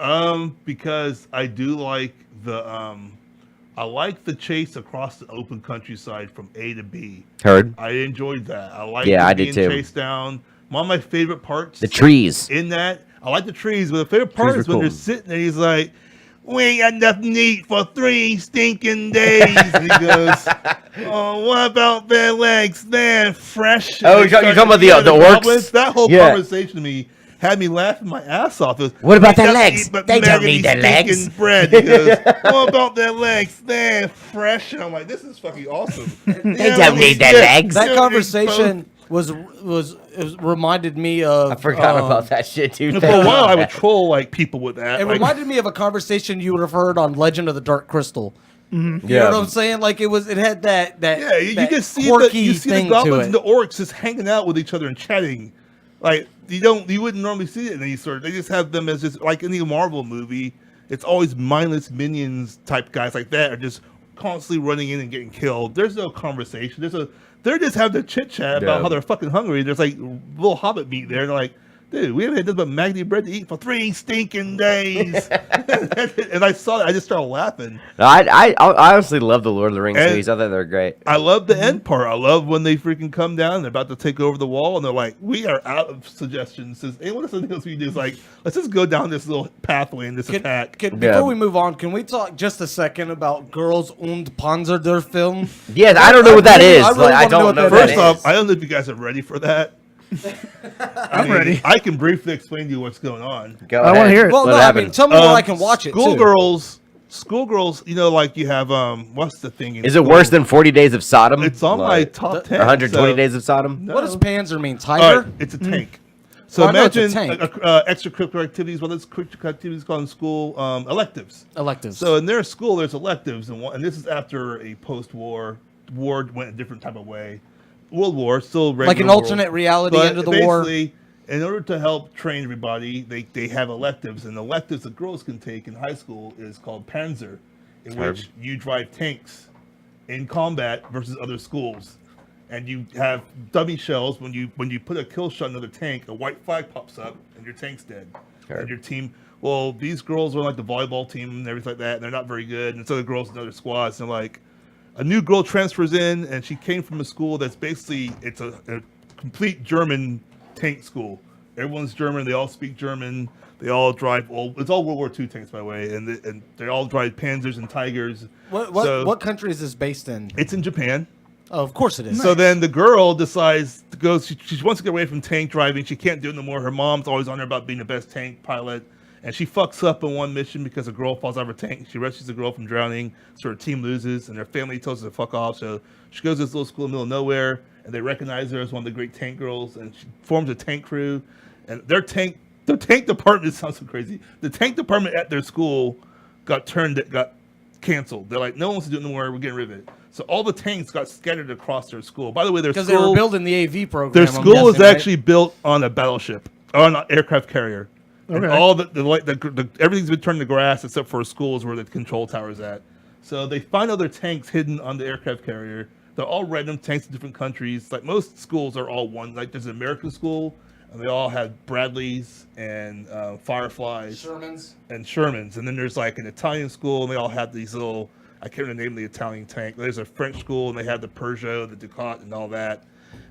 Because I do like I like the chase across the open countryside from A to B. Heard. I enjoyed that. I like Yeah, I being did too. chased down. One of my favorite parts. The trees. In that, I like the trees, but the favorite part Trees is are when cool. they're sitting there. He's like, "We ain't got enough meat for 3 stinking days." And he goes, "Oh, what about their legs? They're fresh." Oh, And you're they talking about start the eating orcs? goblins. That whole Yeah. conversation to me had me laughing my ass off. It was, What about "We their don't legs? eat but They don't maggoty need their stinking legs." bread." He goes, "What about their legs? They're fresh." And I'm like, "This is fucking awesome." They don't need their legs. That Yeah, conversation was reminded me of. I forgot about that shit too. For a while, I would troll like people with that. It like, reminded me of a conversation you would have heard on Legend of the Dark Crystal. You Yeah. know what I'm saying? Like it had that Yeah, you that just see quirky you see the thing to goblins it. and the orcs just hanging out with each other and chatting. Like you wouldn't normally see it in any sort. They just have them as just like any Marvel movie. It's always mindless minions type guys like that are just constantly running in and getting killed. There's no conversation. They just have their chit chat about Yeah. how they're fucking hungry. There's like little hobbit meat there. And they're like, "Dude, we haven't had nothing but maggoty bread to eat for 3 stinking days." And I saw that. I just started laughing. No, I honestly love the Lord of the Rings And- movies. I thought they were great. I love the end part. I love when they freaking come down and they're about to take over the wall and they're like, "We are out of suggestions. Says anyone has something else we do is like, let's just go down this little pathway and this attack." Yeah. Before we move on, can we talk just a second about Girls und Panzer der Film? Yeah, I don't know what that is. I really Like, I wanna know don't what know that what First that off, is. I don't know if you guys are ready for that. I'm ready. I can briefly explain to you what's going on. Go I wanna ahead. hear it. Well, What no, I happened? mean, tell me where I can watch it. Too. Schoolgirls, you know, like you have what's the thing? In Is it school? worse than 40 Days of Sodom? It's on my Like, top 10. 120 so- Days of Sodom? No. What does Panzer mean? All Tiger? right, it's a tank. So Well, I know it's a imagine tank. extracurricular activities. What is extracurricular activities called in school? Electives. Electives. So in their school, there's electives, and this is after a post-war war went a different type of way. World War, still regular like an world. alternate reality But end of the war. basically, in order to help train everybody, they have electives, and electives that girls can take in high school is called Panzer, in which you drive tanks in combat versus other schools, and you have dummy shells. When you put a kill shot in another tank, a white flag pops up, and your tank's dead. And your team. Well, these girls are like the volleyball team and everything like that, and they're not very good. And so the girls in other squads, and like a new girl transfers in, and she came from a school that's basically it's a complete German tank school. Everyone's German. They all speak German. They all drive it's all World War II tanks, by the way, and they all drive Panzers and Tigers. What country is this based in? It's in Japan. Oh, of course it is. So then the girl decides to go. She wants to get away from tank driving. She can't do it no more. Her mom's always on her about being the best tank pilot, and she fucks up in one mission because a girl falls out of her tank. She rescues the girl from drowning, so her team loses, and her family tells her to fuck off. So she goes to this little school in the middle of nowhere, and they recognize her as one of the great tank girls, and she forms a tank crew. And their tank department sounds so crazy. The tank department at their school got canceled. They're like, no one wants to do it anymore. We're getting rid of it. So all the tanks got scattered across their school. By the way, because they were building the AV program. their I'm school is guessing, right? actually built on a battleship, on an aircraft carrier. And Okay. all everything's been turned to grass except for schools where the control tower is at. So they find other tanks hidden on the aircraft carrier. They're all random tanks in different countries. Like most schools are all one. Like there's an American school, and they all have Bradleys and Fireflies Shermans. and Shermans. And then there's like an Italian school, and they all have these little, I can't remember the name of the Italian tank. There's a French school, and they have the Peugeot, the Ducat, and all that.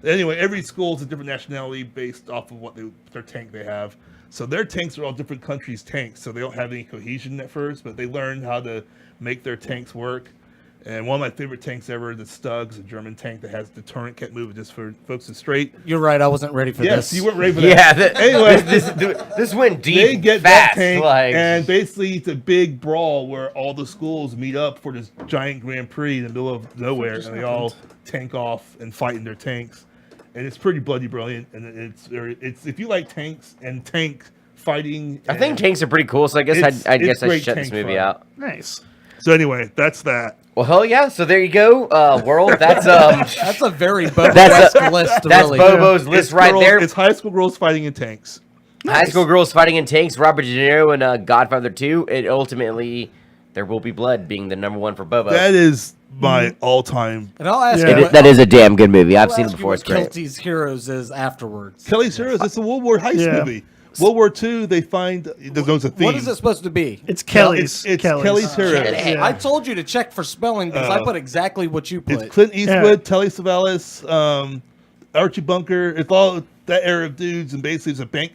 Anyway, every school is a different nationality based off of their tank they have. So their tanks are all different countries' tanks, so they don't have any cohesion at first, but they learn how to make their tanks work. And one of my favorite tanks ever, the Stugs, a German tank that has the turret can't move, just for folks to straight. You're right. I wasn't ready for Yes, this. you weren't ready for that. Yeah. Anyway. This went deep. They get fast, that tank, like, and basically it's a big brawl where all the schools meet up for this giant Grand Prix in the middle of nowhere, and they all tank off and fight in their tanks, and it's pretty bloody brilliant. And it's if you like tanks and tank fighting, I think tanks are pretty cool, so I guess It's- I it's guess I great should shut this tank movie fun. out. Nice. So anyway, that's that. Well, hell yeah! So there you go, world. That's That's a very That's Bobo-esque list, that's really. Bobo's list It's right girls- there. It's high school girls fighting in tanks. High school girls fighting in tanks. Robert De Niro and Godfather 2. It ultimately, There Will Be Blood being the number one for Bobo. That is my all-time. And I'll ask Yeah. you what, That is a damn good movie. I've I'll seen it ask you before. It's what great. Kelty's Heroes is afterwards. Kelly's Heroes. It's a World War heist Yeah. movie. World War II. They find there's a theme. What is it supposed to be? It's Kelly's. It's Kelly's Heroes. Kelly. Yeah. I told you to check for spelling because I put exactly what you put. It's Clint Eastwood, Yeah. Telly Savalas, Archie Bunker. It's all that era of dudes, and basically it's a bank.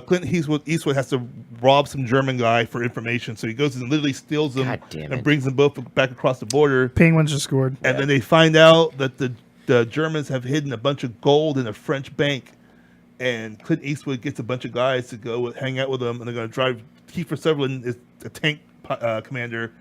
Clint Eastwood has to rob some German guy for information, so he goes and literally steals them God damn and it. brings them both back across the border. Penguins just scored. And then they find out that the Germans have hidden a bunch of gold in a French bank, and Clint Eastwood gets a bunch of guys to go hang out with them, and they're going to drive. Kiefer Sutherland is a tank commander,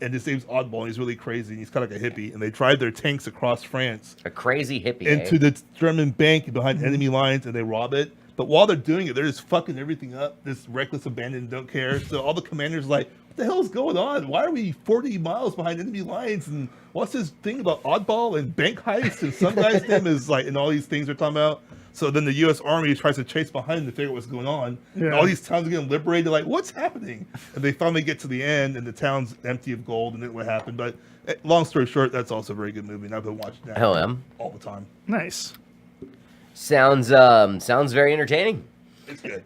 and his name's Oddball, and he's really crazy, and he's kind of like a hippie, and they drive their tanks across France A crazy hippie. into the German bank behind enemy lines, and they rob it. But while they're doing it, they're just fucking everything up. This reckless abandon, don't care. So all the commanders are like, what the hell is going on? Why are we 40 miles behind enemy lines? And what's this thing about Oddball and bank heist? And some guy's name is like, and all these things are talking about. So then the U.S. Army tries to chase behind them to figure out what's going on. Yeah. And all these towns are getting liberated. Like, what's happening? And they finally get to the end, and the town's empty of gold, and then what happened. But long story short, that's also a very good movie, and I've been watching that all the time. Nice. Sounds very entertaining. It's good.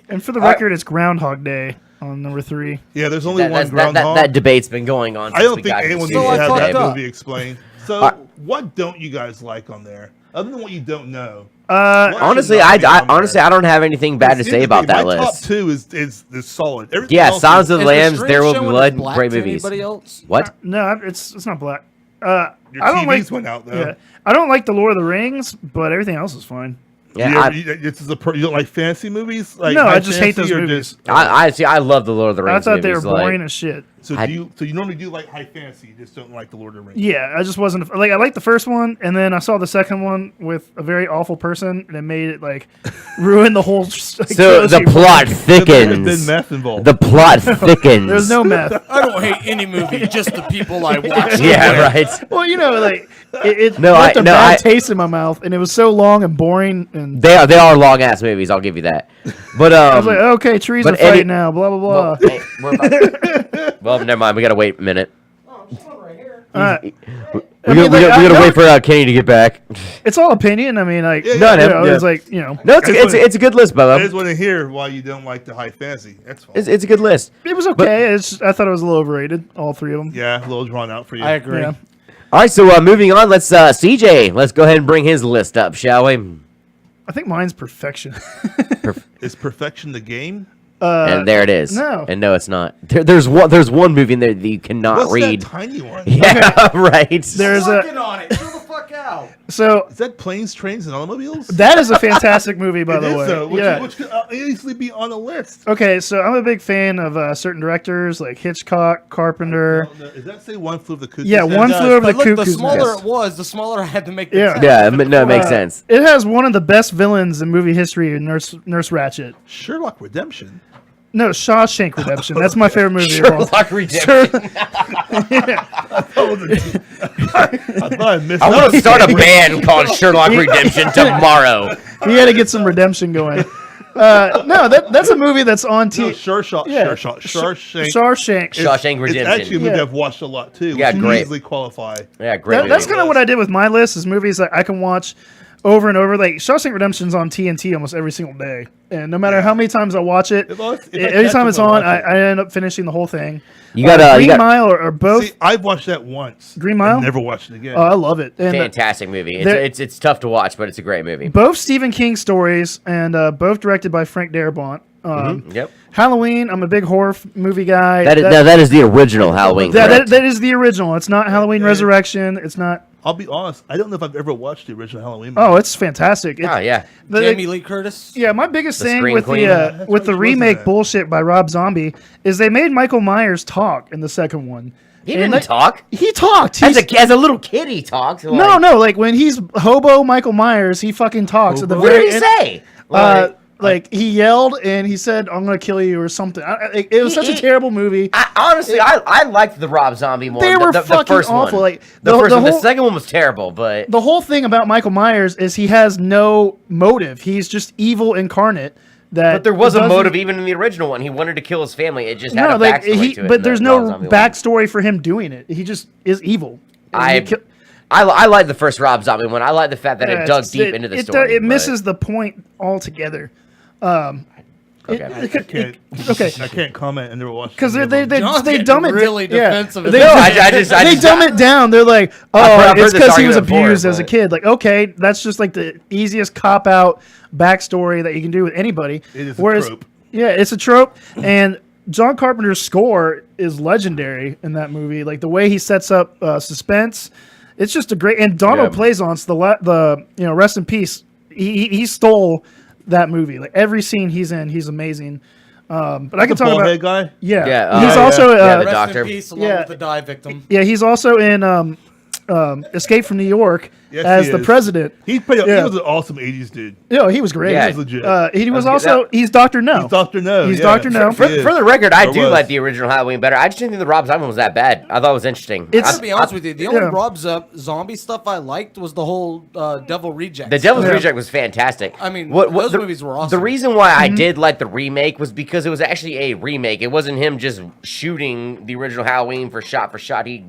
And for the record, it's Groundhog Day on number 3. Yeah, there's only one That groundhog. that debate's been going on. I since don't we think got anyone here. needs to have fucked that up. movie explained. So, what don't you guys like on there, other than what you don't know? Honestly, What should not be on there? I don't have anything bad to say about that My top list. 2 is solid. Everything Yeah, else Silence is- of the Is The Lambs, Strip There Will Be showing Blood, as black great to movies. Anybody else? What? No, it's not black. Your I don't TVs like. went out though. Yeah, I don't like the Lord of the Rings, but everything else is fine. Yeah, you don't like fantasy movies? Like No, high I just hate fantasy, those or movies. just- I see. I love the Lord of the I Rings. thought they were movies, like- boring as shit. So I- you normally do like high fantasy, you just don't like the Lord of the Rings. Yeah, I just wasn't like I liked the first one, and then I saw the second one with a very awful person, and it made it like ruin the whole. Like, So the trilogy. plot There's thickens. been meth involved. The plot thickens. There's no meth. I don't hate any movie, just the people I watch. Yeah, right. Well, like it No, left I- a no, bad I- taste in my mouth, and it was so long and boring. And They are long ass movies. I'll give you that. But I was like, okay, trees but are fighting any- now. Blah blah blah. well, hey, we're about- well, never mind. We gotta wait a minute. All right. We mean, like, I gotta know- wait for Kenny to get back. It's all opinion. I mean, like, Yeah, No, yeah, no, it's yeah. like No, it's a good list, I Bubba. just want to hear why you don't like the high fantasy. That's fine. It's a good list. it was okay. I thought it was a little overrated. All 3 of them. Yeah, a little drawn out for you. I agree. Yeah. All right, so moving on. Let's CJ. Let's go ahead and bring his list up, shall we? I think mine's perfection. Is perfection the game? And there it is. no. And no, it's not. There's one movie in there that you cannot What's read. that tiny one? Yeah, right. There's Working a on it. Chill the fuck out. so Is that planes, trains, and automobiles? that is a fantastic movie, by It the is, way. though, Yeah. which could easily be on the list. Okay, so I'm a big fan of certain directors like Hitchcock, Carpenter. Does that say One Flew Over the Cuckoo's Yeah, Nest? One It does, Flew Over but the look, the Cuckoo's smaller Nest. it was, the smaller I had to make the Yeah. text. Yeah, no, it makes sense. It has one of the best villains in movie history, Nurse Ratchet. Sherlock Redemption. No, Shawshank Redemption. That's my favorite movie. of all time. Sherlock Redemption. I thought I missed I want out. to start a band called Sherlock Redemption tomorrow. He had to get some redemption going. No, that's a movie that's on No, TV. Shawshank. Shawshank. Shawshank It's actually a Redemption. movie Yeah. I've watched a lot too. Yeah, which can great. easily qualify. Yeah, great. That's movie. kind of what I did with my list. Is movies that I can watch over and over. Like Shawshank Redemption's on TNT almost every single day, and no matter how many times I watch it, If I every catch time it, it's I'll on, watch it. I end up finishing the whole thing. You got Green Mile or both. See, I've watched that once. Green Mile? and never watched it again. Oh, I love it. And Fantastic movie. there- It's tough to watch, but it's a great movie. both Stephen King stories, and both directed by Frank Darabont. Yep. Halloween, I'm a big horror movie guy. That is the original Halloween. correct? that is the original. It's not Halloween Resurrection. It's not. I'll be honest. I don't know if I've ever watched the original Halloween movie. Oh, it's fantastic. Oh yeah. Jamie Lee Curtis. Yeah, my biggest The thing Scream with Queen. That's with right, the she was in remake that. bullshit by Rob Zombie is they made Michael Myers talk in the second one. He And didn't talk. He talked. As He's- a little kid, he talked. no, like when he's hobo Michael Myers, he fucking talks at the Hobo? What very did he end. say? Like he yelled and he said, "I'm gonna kill you" or something. It was such a terrible movie. Honestly, I liked the Rob Zombie one. They were the fucking first awful. One. Like, the the first one. The whole- second one was terrible, but The whole thing about Michael Myers is he has no motive. He's just evil incarnate. But there was a motive even in the original one. He wanted to kill his family. It just had No, a like backstory to it. but in there's the no Rob Zombie one. backstory for him doing it. He just is evil. And he I like the first Rob Zombie one. I like the fact that Yeah, it dug it's- deep into the it story. It but- misses the point altogether. Okay. I can't comment. I never watched Because any of they them. John's they getting dumb it really defensive. They, I just they dumb it down. They're like, I've heard it's this because he was argument before, abused as a but- kid. Like, okay, that's just like the easiest cop out backstory that you can do with anybody. It is a trope. Yeah, it's a trope, and John Carpenter's score is legendary in that movie. Like the way he sets up suspense, it's just a great. And Donald Pleasance, the rest in peace. He stole that movie. Like every scene he's in, he's amazing. But I can talk about bald head guy. Yeah, Yeah, he's yeah. also Yeah, the Rest doctor. in peace, along Yeah. with the die victim. yeah, he's also in Escape from New York Yes, as he the is. president. He was an awesome '80s dude. Yeah, he was great. Yeah. He was legit. He was That's also good. he's Doctor No. He's Dr. No. He's yeah. Dr. No. For He is. the record, I Or do was. like the original Halloween better. I just didn't think the Rob Zombie one was that bad. I thought it was interesting. It's- To be honest with you, the only Yeah. Rob Zombie stuff I liked was the whole Devil Rejects. The Devil's Yeah. Reject was fantastic. I mean, those movies were awesome. The reason why I did like the remake was because it was actually a remake. It wasn't him just shooting the original Halloween for shot. He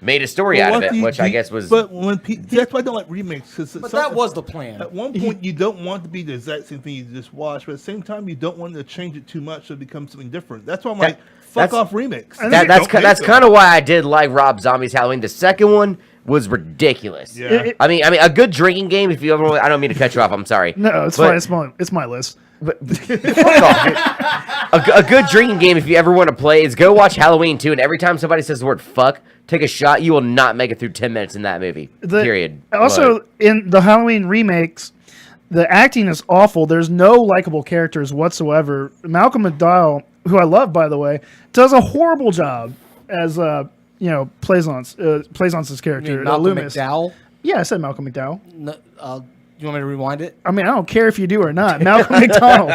made a story out of it, which I guess was. But when that's why I don't like remakes. But that was the plan. At one point, you don't want to be the exact same thing you just watched, but at the same time, you don't want to change it too much so it becomes something different. That's why I'm like, fuck off remakes. that's kind of why I did like Rob Zombie's Halloween. The second one was ridiculous. Yeah. I mean, a good drinking game. If you ever, I don't mean to cut you off. I'm sorry. No, it's But- fine. It's my list. But fuck off, dude. A good drinking game, if you ever want to play, is go watch Halloween 2, and every time somebody says the word fuck, take a shot. You will not make it through 10 minutes in that movie. Period. Also, Like, in the Halloween remakes, the acting is awful. There's no likable characters whatsoever. Malcolm McDowell, who I love, by the way, does a horrible job as Pleasance's I character, mean, Malcolm Loomis. McDowell. Yeah, I said Malcolm McDowell. No, you want me to rewind it? I mean, I don't care if you do or not. Malcolm McDowell.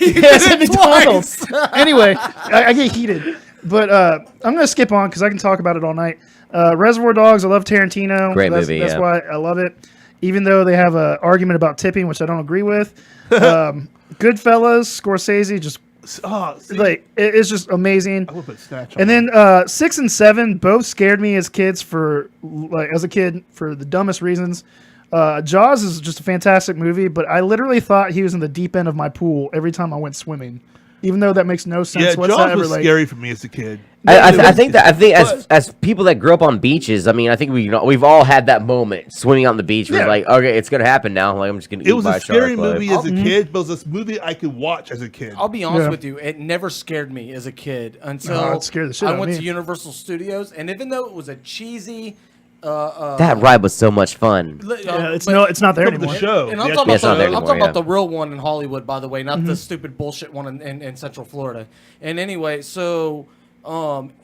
You Yeah, I said did it McDonald's. twice. Anyway, I get heated. But I'm going to skip on because I can talk about it all night. Reservoir Dogs, I love Tarantino. Great movie, That's yeah. why I love it. Even though they have an argument about tipping, which I don't agree with. Goodfellas, Scorsese, just it's just amazing. I would put Snatch on. And then 6 and 7 both scared me as kids for the dumbest reasons. Jaws is just a fantastic movie, but I literally thought he was in the deep end of my pool every time I went swimming, even though that makes no sense yeah, whatsoever. Jaws was scary for me as a kid. I think as people that grew up on beaches, I mean, I think we've all had that moment swimming on the beach where Yeah. it's like, okay, it's gonna happen now. Like I'm just gonna. It eat was by a scary shark, like- movie as a kid, but it was a movie I could watch as a kid. I'll be honest Yeah. with you, it never scared me as a kid until Oh, it scared the shit I out of went me. to Universal Studios, and even though it was a cheesy, That ride was so much fun. it's not there Look at anymore. the show. And I'm The talking, it's not there I'm anymore, talking yeah. about the real one in Hollywood, by the way, not the stupid bullshit one in Central Florida. And anyway, so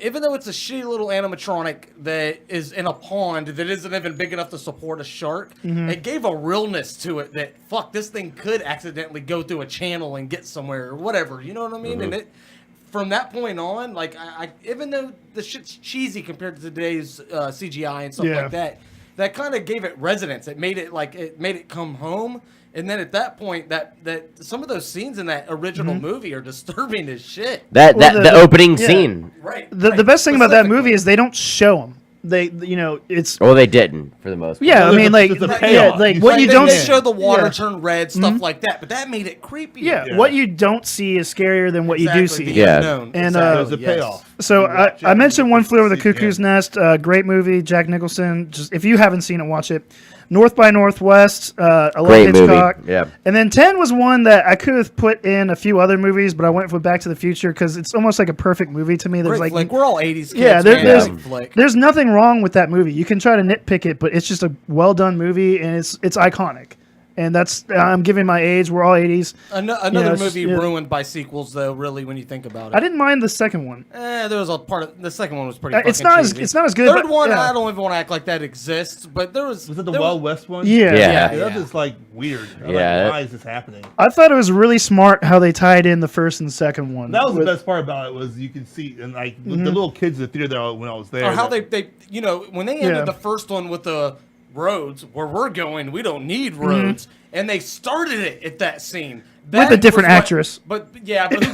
even though it's a shitty little animatronic that is in a pond that isn't even big enough to support a shark, it gave a realness to it that, fuck, this thing could accidentally go through a channel and get somewhere or whatever. You know what I mean? And it, from that point on, like, I even though the shit's cheesy compared to today's CGI and stuff Yeah. like that, that kind of gave it resonance. It made it come home. And then at that point, that some of those scenes in that original movie are disturbing as shit. That Well, the the- opening yeah. scene. Right. The best thing about that movie is they don't show them. It's Well, they didn't for the most part. yeah. I There's mean, a- like there's a yeah, payoff. like You what see- you They- don't they see. show the water Yeah. turn red, stuff like that, but that made it creepy. Yeah, Yeah. what you don't see is scarier than what you do Exactly, see. the Yeah. unknown. And, There's a Yes. payoff. So You watch it, I mentioned you One Flew Over the see it again. Cuckoo's Nest, great movie, Jack Nicholson. Just if you haven't seen it, watch it. North by Northwest, I love Great movie, Hitchcock. yeah. And then 10 was one that I could have put in a few other movies, but I went for Back to the Future because it's almost like a perfect movie to me. There's Great like flick. We're all 80s kids. yeah, man. there's Great flick. there's nothing wrong with that movie. You can try to nitpick it, but it's just a well done movie and it's iconic. And that's I'm giving my age. We're all 80s. Another it's- movie yeah. ruined by sequels, though. Really, when you think about it, I didn't mind the second one. There was a part of the second one was pretty. It's fucking not as cheesy. it's not as good. Third but, one, yeah. I don't even want to act like that exists, but there was. Was it the there Wild West one? Yeah. Yeah. That was like weird. I'm Yeah. like, why is this happening? I thought it was really smart how they tied in the first and second one. That was with- the best part about it was you could see and like with the little kids in the theater there when I was there. Or how that- they when they ended Yeah. the first one with the roads where we're going, we don't need roads, and they started it at that scene With a different actress. But who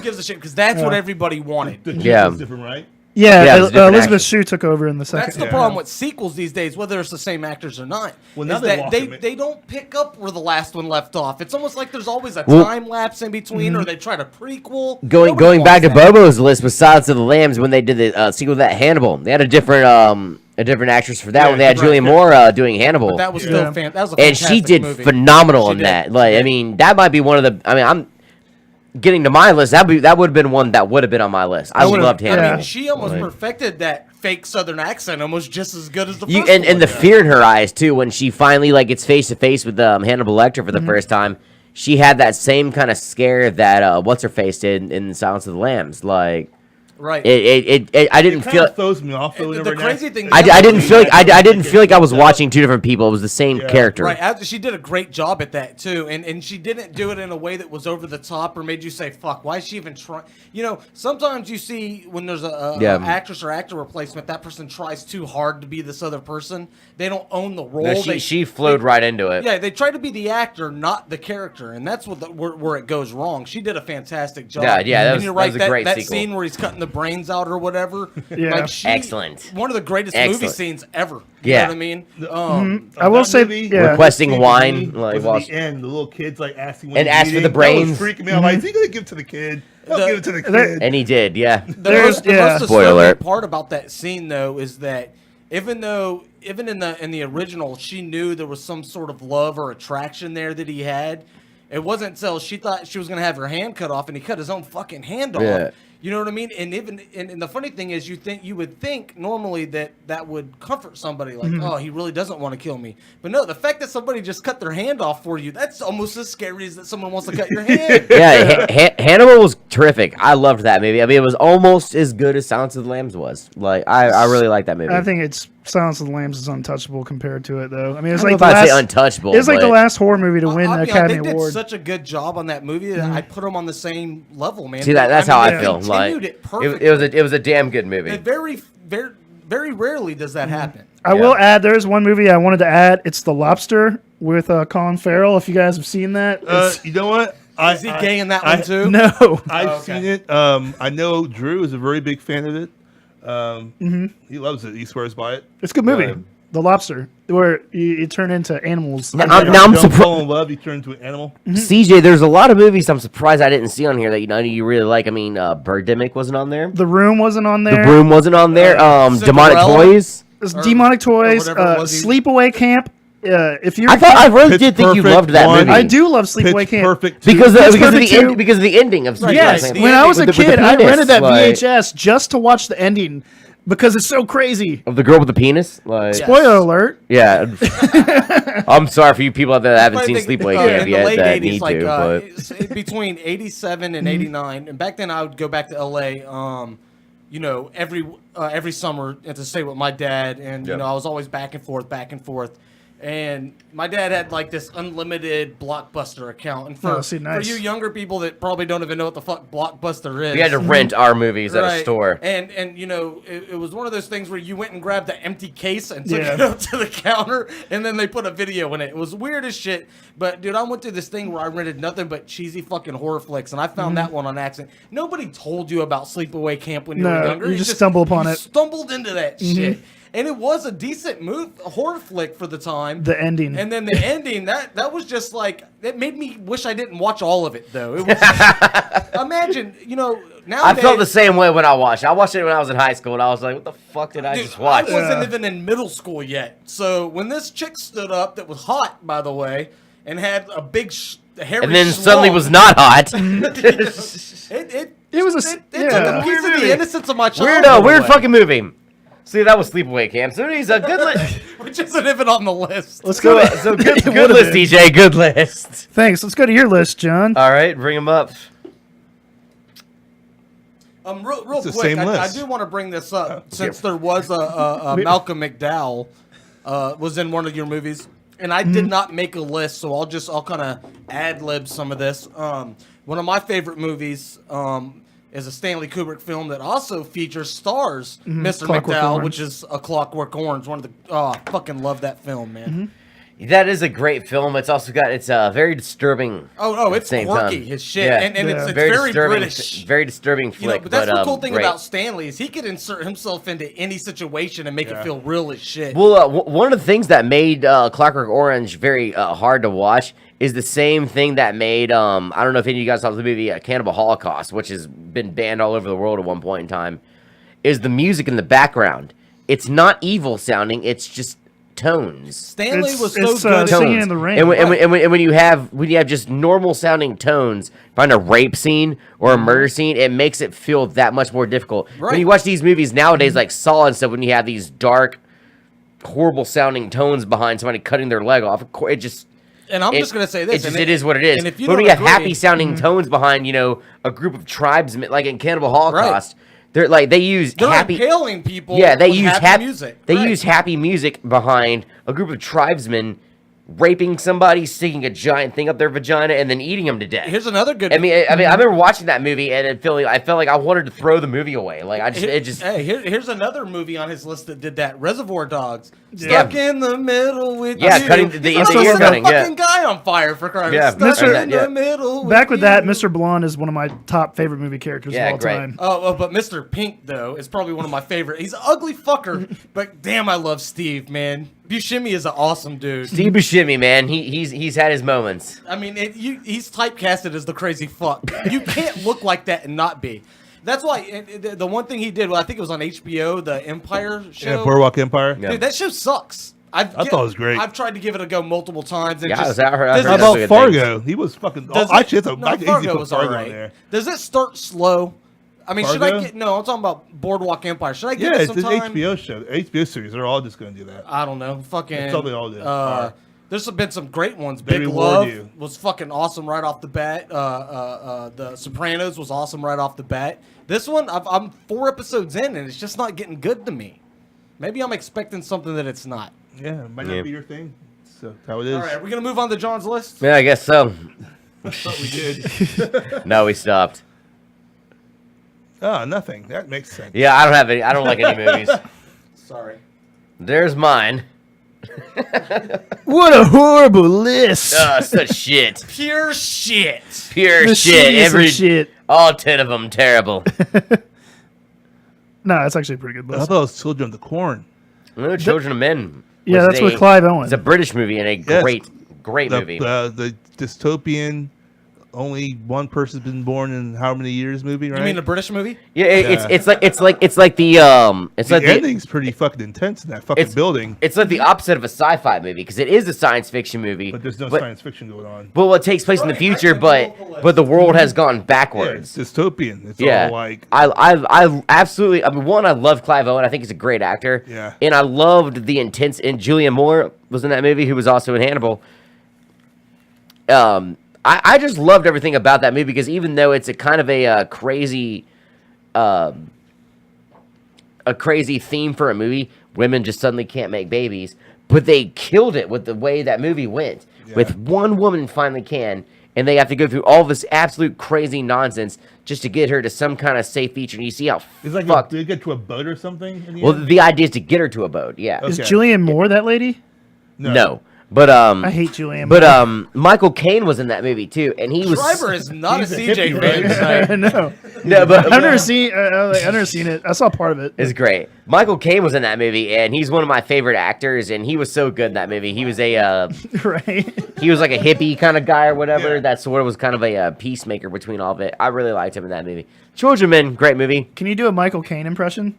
gives a shit? Because that's what everybody wanted. the Yeah. was different, right? Yeah, Yeah, it was a different Elizabeth actress. Shue took over in the second. That's the problem with sequels these days, whether it's the same actors or not. Well, now is they that walk they, them in. they don't pick up where the last one left off. It's almost like there's always a Well- time lapse in between, or they try to prequel. Going Nobody back to wants that. Bobo's list with Silence of the Lambs when they did the sequel to that Hannibal. They had a different actress for that Yeah, one. They had right. Julianne Moore doing Hannibal. That was Yeah. still that was a And she fantastic did movie. phenomenal She in did. that. Like, I mean, that might be one of the. I mean, I'm getting to my list. That would have been one that would have been on my list. I would've- loved Hannibal. I mean, she almost perfected that fake Southern accent, almost just as good as the You first and one. the fear in her eyes too when she finally like gets face to face with Hannibal Lecter for the first time. She had that same kind of scare that what's her face did in Silence of the Lambs. Like right. I didn't It feel. kind of throws me off though. The whenever crazy that- thing- I didn't feel like I didn't feel like I was watching two different people. It was the same character. Right, she did a great job at that too, and she didn't do it in a way that was over the top or made you say, "Fuck, why is she even trying?" You know, sometimes you see when there's a actress or actor replacement, that person tries too hard to be this other person. They don't own the role. No, she flowed right into it. Yeah, they try to be the actor, not the character, and that's where it goes wrong. She did a fantastic job. Yeah, that and was- you're that right, was a great that sequel. scene where he's cutting the brains out or whatever. Yeah. like Excellent. One of the greatest movie Excellent. scenes ever. Yeah. You know what I mean? I will that say, movie, yeah. Requesting scene wine, for me like, was while- at the end, the little kids like asking when And he's ask for eating. the brains. That was freaking me out. Like, is he gonna give it to the kid? He'll The- give it to the There- kid. And he did, yeah. The most Spoiler disturbing alert. part about that scene, though, is that even in the original, she knew there was some sort of love or attraction there that he had. It wasn't until she thought she was gonna have her hand cut off, and he cut his own fucking hand off. Yeah. You know what I mean? And the funny thing is, you would think normally that would comfort somebody, like, oh, he really doesn't want to kill me. But no, the fact that somebody just cut their hand off for you, that's almost as scary as that someone wants to cut your hand. Yeah, Hannibal was terrific. I loved that movie. I mean, it was almost as good as Silence of the Lambs was. Like, I really like that movie. I think it's Silence of the Lambs is untouchable compared to it, though. I mean, it's I don't like know the if I'd last. say untouchable. It's like the but- last horror movie to win I'll the be honest, Academy they Award. did such a good job on that movie that I put them on the same level, man. See, that's how they I feel. Like, continued it it perfectly. was a damn good movie. And very rarely does that happen. I will add, there's one movie I wanted to add. It's The Lobster with Colin Farrell. If you guys have seen that, It's- You know what? Is he gay in that one too? no. I've Okay. seen it. I know Drew is a very big fan of it. He loves it. He swears by it. It's a good movie. Uh, The Lobster, where you turn into animals. Now, Don't I'm fall surprised. in love. You turn into an animal. CJ, there's a lot of movies I'm surprised I didn't see on here that you really like. I mean, Birdemic wasn't on there. The Room wasn't on The there. Room wasn't on there. Demonic Cinderella? Toys. There's Or- Demonic Toys. whatever it was. Sleepaway Camp. If you're, I really Pitch did think you Perfect loved that one. movie. I do love Sleepaway Pitch Camp. Perfect. because Pitch of Perfect the too. because of the ending of Right, Yes, right. when I was With a the- with the kid, I penis, rented that like- VHS just to watch the ending because it's so crazy. of the girl with the penis. Like, Yeah. Spoiler alert. yeah. I'm sorry for you people out there that haven't But I seen think, Sleepaway in Camp the yet late that 80s, need like, to. But it's between 87 and 89, and back then I would go back to LA. You know, every summer and to stay with my dad, and you Yep. know, I was always back and forth. And my dad had like this unlimited Blockbuster account, and for, Oh, see, nice. for you younger people that probably don't even know what the fuck Blockbuster is, we had to rent our movies at a store. And you know, it was one of those things where you went and grabbed the empty case and took Yeah. it up to the counter, and then they put a video in it. It was weird as shit. But dude, I went through this thing where I rented nothing but cheesy fucking horror flicks, and I found that one on accident. Nobody told you about Sleepaway Camp when you No, were younger. you just stumbled upon you it. Stumbled into that shit. And it was a decent a horror flick for the time. The ending. And then the ending, that was just like, it made me wish I didn't watch all of it, though. It was, imagine, you know, I nowadays. felt the same way when I watched it. I watched it when I was in high school, and I was like, "What the fuck did I Dude, just watch?" I wasn't even in middle school yet. So when this chick stood up, that was hot, by the way, and had a big hairy And then schlong, suddenly was not hot. It was it yeah. took a piece of the innocence of my childhood Weird away, fucking movie. See, that was Sleepaway Camp. So he's a good list. which isn't even on the list. Let's go. So good, It good would've list, been. DJ. Good list. Thanks. Let's go to your list, John. All right, bring him up. Real It's the quick, same I list. do want to bring this up since there was a Malcolm McDowell was in one of your movies, and I did not make a list, so I'll kind of ad lib some of this. One of my favorite movies is a Stanley Kubrick film that also features stars Mr. Clockwork McDowell, Orange. which is A Clockwork Orange. One of the I fucking love that film, man. That is a great film. It's also got it's very disturbing. Oh, at it's the same quirky, time. his shit, Yeah. and it's very very disturbing, British. very disturbing You know, flick. but that's the cool thing great. about Stanley is he could insert himself into any situation and make it feel real as shit. Well, one of the things that made Clockwork Orange very hard to watch is the same thing that made I don't know if any of you guys saw the movie Cannibal Holocaust, which has been banned all over the world at one point in time. Is the music in the background? It's not evil sounding. It's just tones. Stanley It's- was it's, so good. Tones. Singing in the Rain. And when you have just normal sounding tones, find a rape scene or a murder scene, it makes it feel that much more difficult. When Right. you watch these movies nowadays, like Saw and stuff, when you have these dark, horrible sounding tones behind somebody cutting their leg off, of course, it just. And I'm just gonna say this. It is what it is. And if you But when don't you have agree- happy sounding tones behind, a group of tribesmen, like in Cannibal Holocaust, they're like they use they're happy. impaling people. Yeah, they with use happy music. They Right. use happy music behind a group of tribesmen raping somebody, sticking a giant thing up their vagina, and then eating them to death. Here's another good. I mean, I remember watching that movie, and I felt like I wanted to throw the movie away. Like Here's another movie on his list that did that. Reservoir Dogs. Yeah. Stuck in the middle with Yeah, you. cutting the He's ear set cutting, a yeah. fucking guy on fire for crying. Yeah, Stuck Mr. in yeah. the middle. Back with that, you. Mr. Blonde is one of my top favorite movie characters Yeah, of all great. time. Oh, but Mr. Pink though is probably one of my favorite. He's an ugly fucker, but damn, I love Steve, man. Buscemi is an awesome dude. Steve Buscemi, man. He's had his moments. I mean, he's typecasted as the crazy fuck. You can't look like that and not be. That's why the one thing he did, well, I think it was on HBO, the Empire show. Yeah, Boardwalk Empire. Yeah. Dude, that show sucks. I thought it was great. I've tried to give it a go multiple times. And Yeah, just, I heard How that's a about good Fargo? He was fucking. Does Oh, actually, it's a no, I can easily Fargo put was Fargo alright. in there. Does it start slow? I mean, should I Fargo? get? No, I'm talking about Boardwalk Empire. Should I give Yeah, it it's some an time? HBO show. HBO series. They're all just going to do that. I don't know. Fucking. That's all they all do. Are. There's been some great ones. They Big reward Love you. was fucking awesome right off the bat. The Sopranos was awesome right off the bat. This one, I'm 4 episodes in, and it's just not getting good to me. Maybe I'm expecting something that it's not. Yeah, it might Yeah. not be your thing. So that's how it is. All right, we're gonna move on to John's list. Yeah, I guess so. I thought we did. No, we stopped. Oh, nothing. That makes sense. Yeah, I don't have any. I don't like any movies. Sorry. There's mine. What a horrible list. Such shit. Pure shit. Pure The shit. shittiest of shit. All 10 of them terrible. No, that's actually a pretty good I list. thought it was Children of the Corn. No, Children of Men. Yeah, was that's with Clive Owen. It's a British movie and a Yes. great movie. The dystopian, only one person's been born in how many years movie, right? You mean the British movie? Yeah, Yeah. it's like the the ending's pretty fucking intense in that fucking building, It's like the opposite of a sci-fi movie because it is a science fiction movie. but there's no science fiction going on. Well, it takes place in the future, but the world has gone Yeah, it's backwards. dystopian. It's Yeah, all like I absolutely. I mean, one, I love Clive Owen. I think he's a great actor. Yeah. And I loved the intense. And Julianne Moore was in that movie, who was also in Hannibal. I just loved everything about that movie because even though it's a kind of a crazy theme for a movie, women just suddenly can't make babies, but they killed it with the way that movie went. Yeah. With one woman finally can, and they have to go through all this absolute crazy nonsense just to get her to some kind of safe feature. And you see how it's like fucked. did it get to a boat or something? In the Well, end? the idea is to get her to a boat. Yeah. Okay. Is Julianne Moore that lady? No. But I hate Julianne Moore. but Michael Caine was in that movie too, and he was Schreiber is not a He's a CJ hippie, fan right? tonight. no. no, but I've never seen. I've never seen it. I saw part of it. It's great. Michael Caine was in that movie, and he's one of my favorite actors, and he was so good in that movie. He was Right. he was like a hippie kind of guy or whatever. Yeah. That sort of was kind of a peacemaker between all of it. I really liked him in that movie. Children of Men, great movie. Can you do a Michael Caine impression?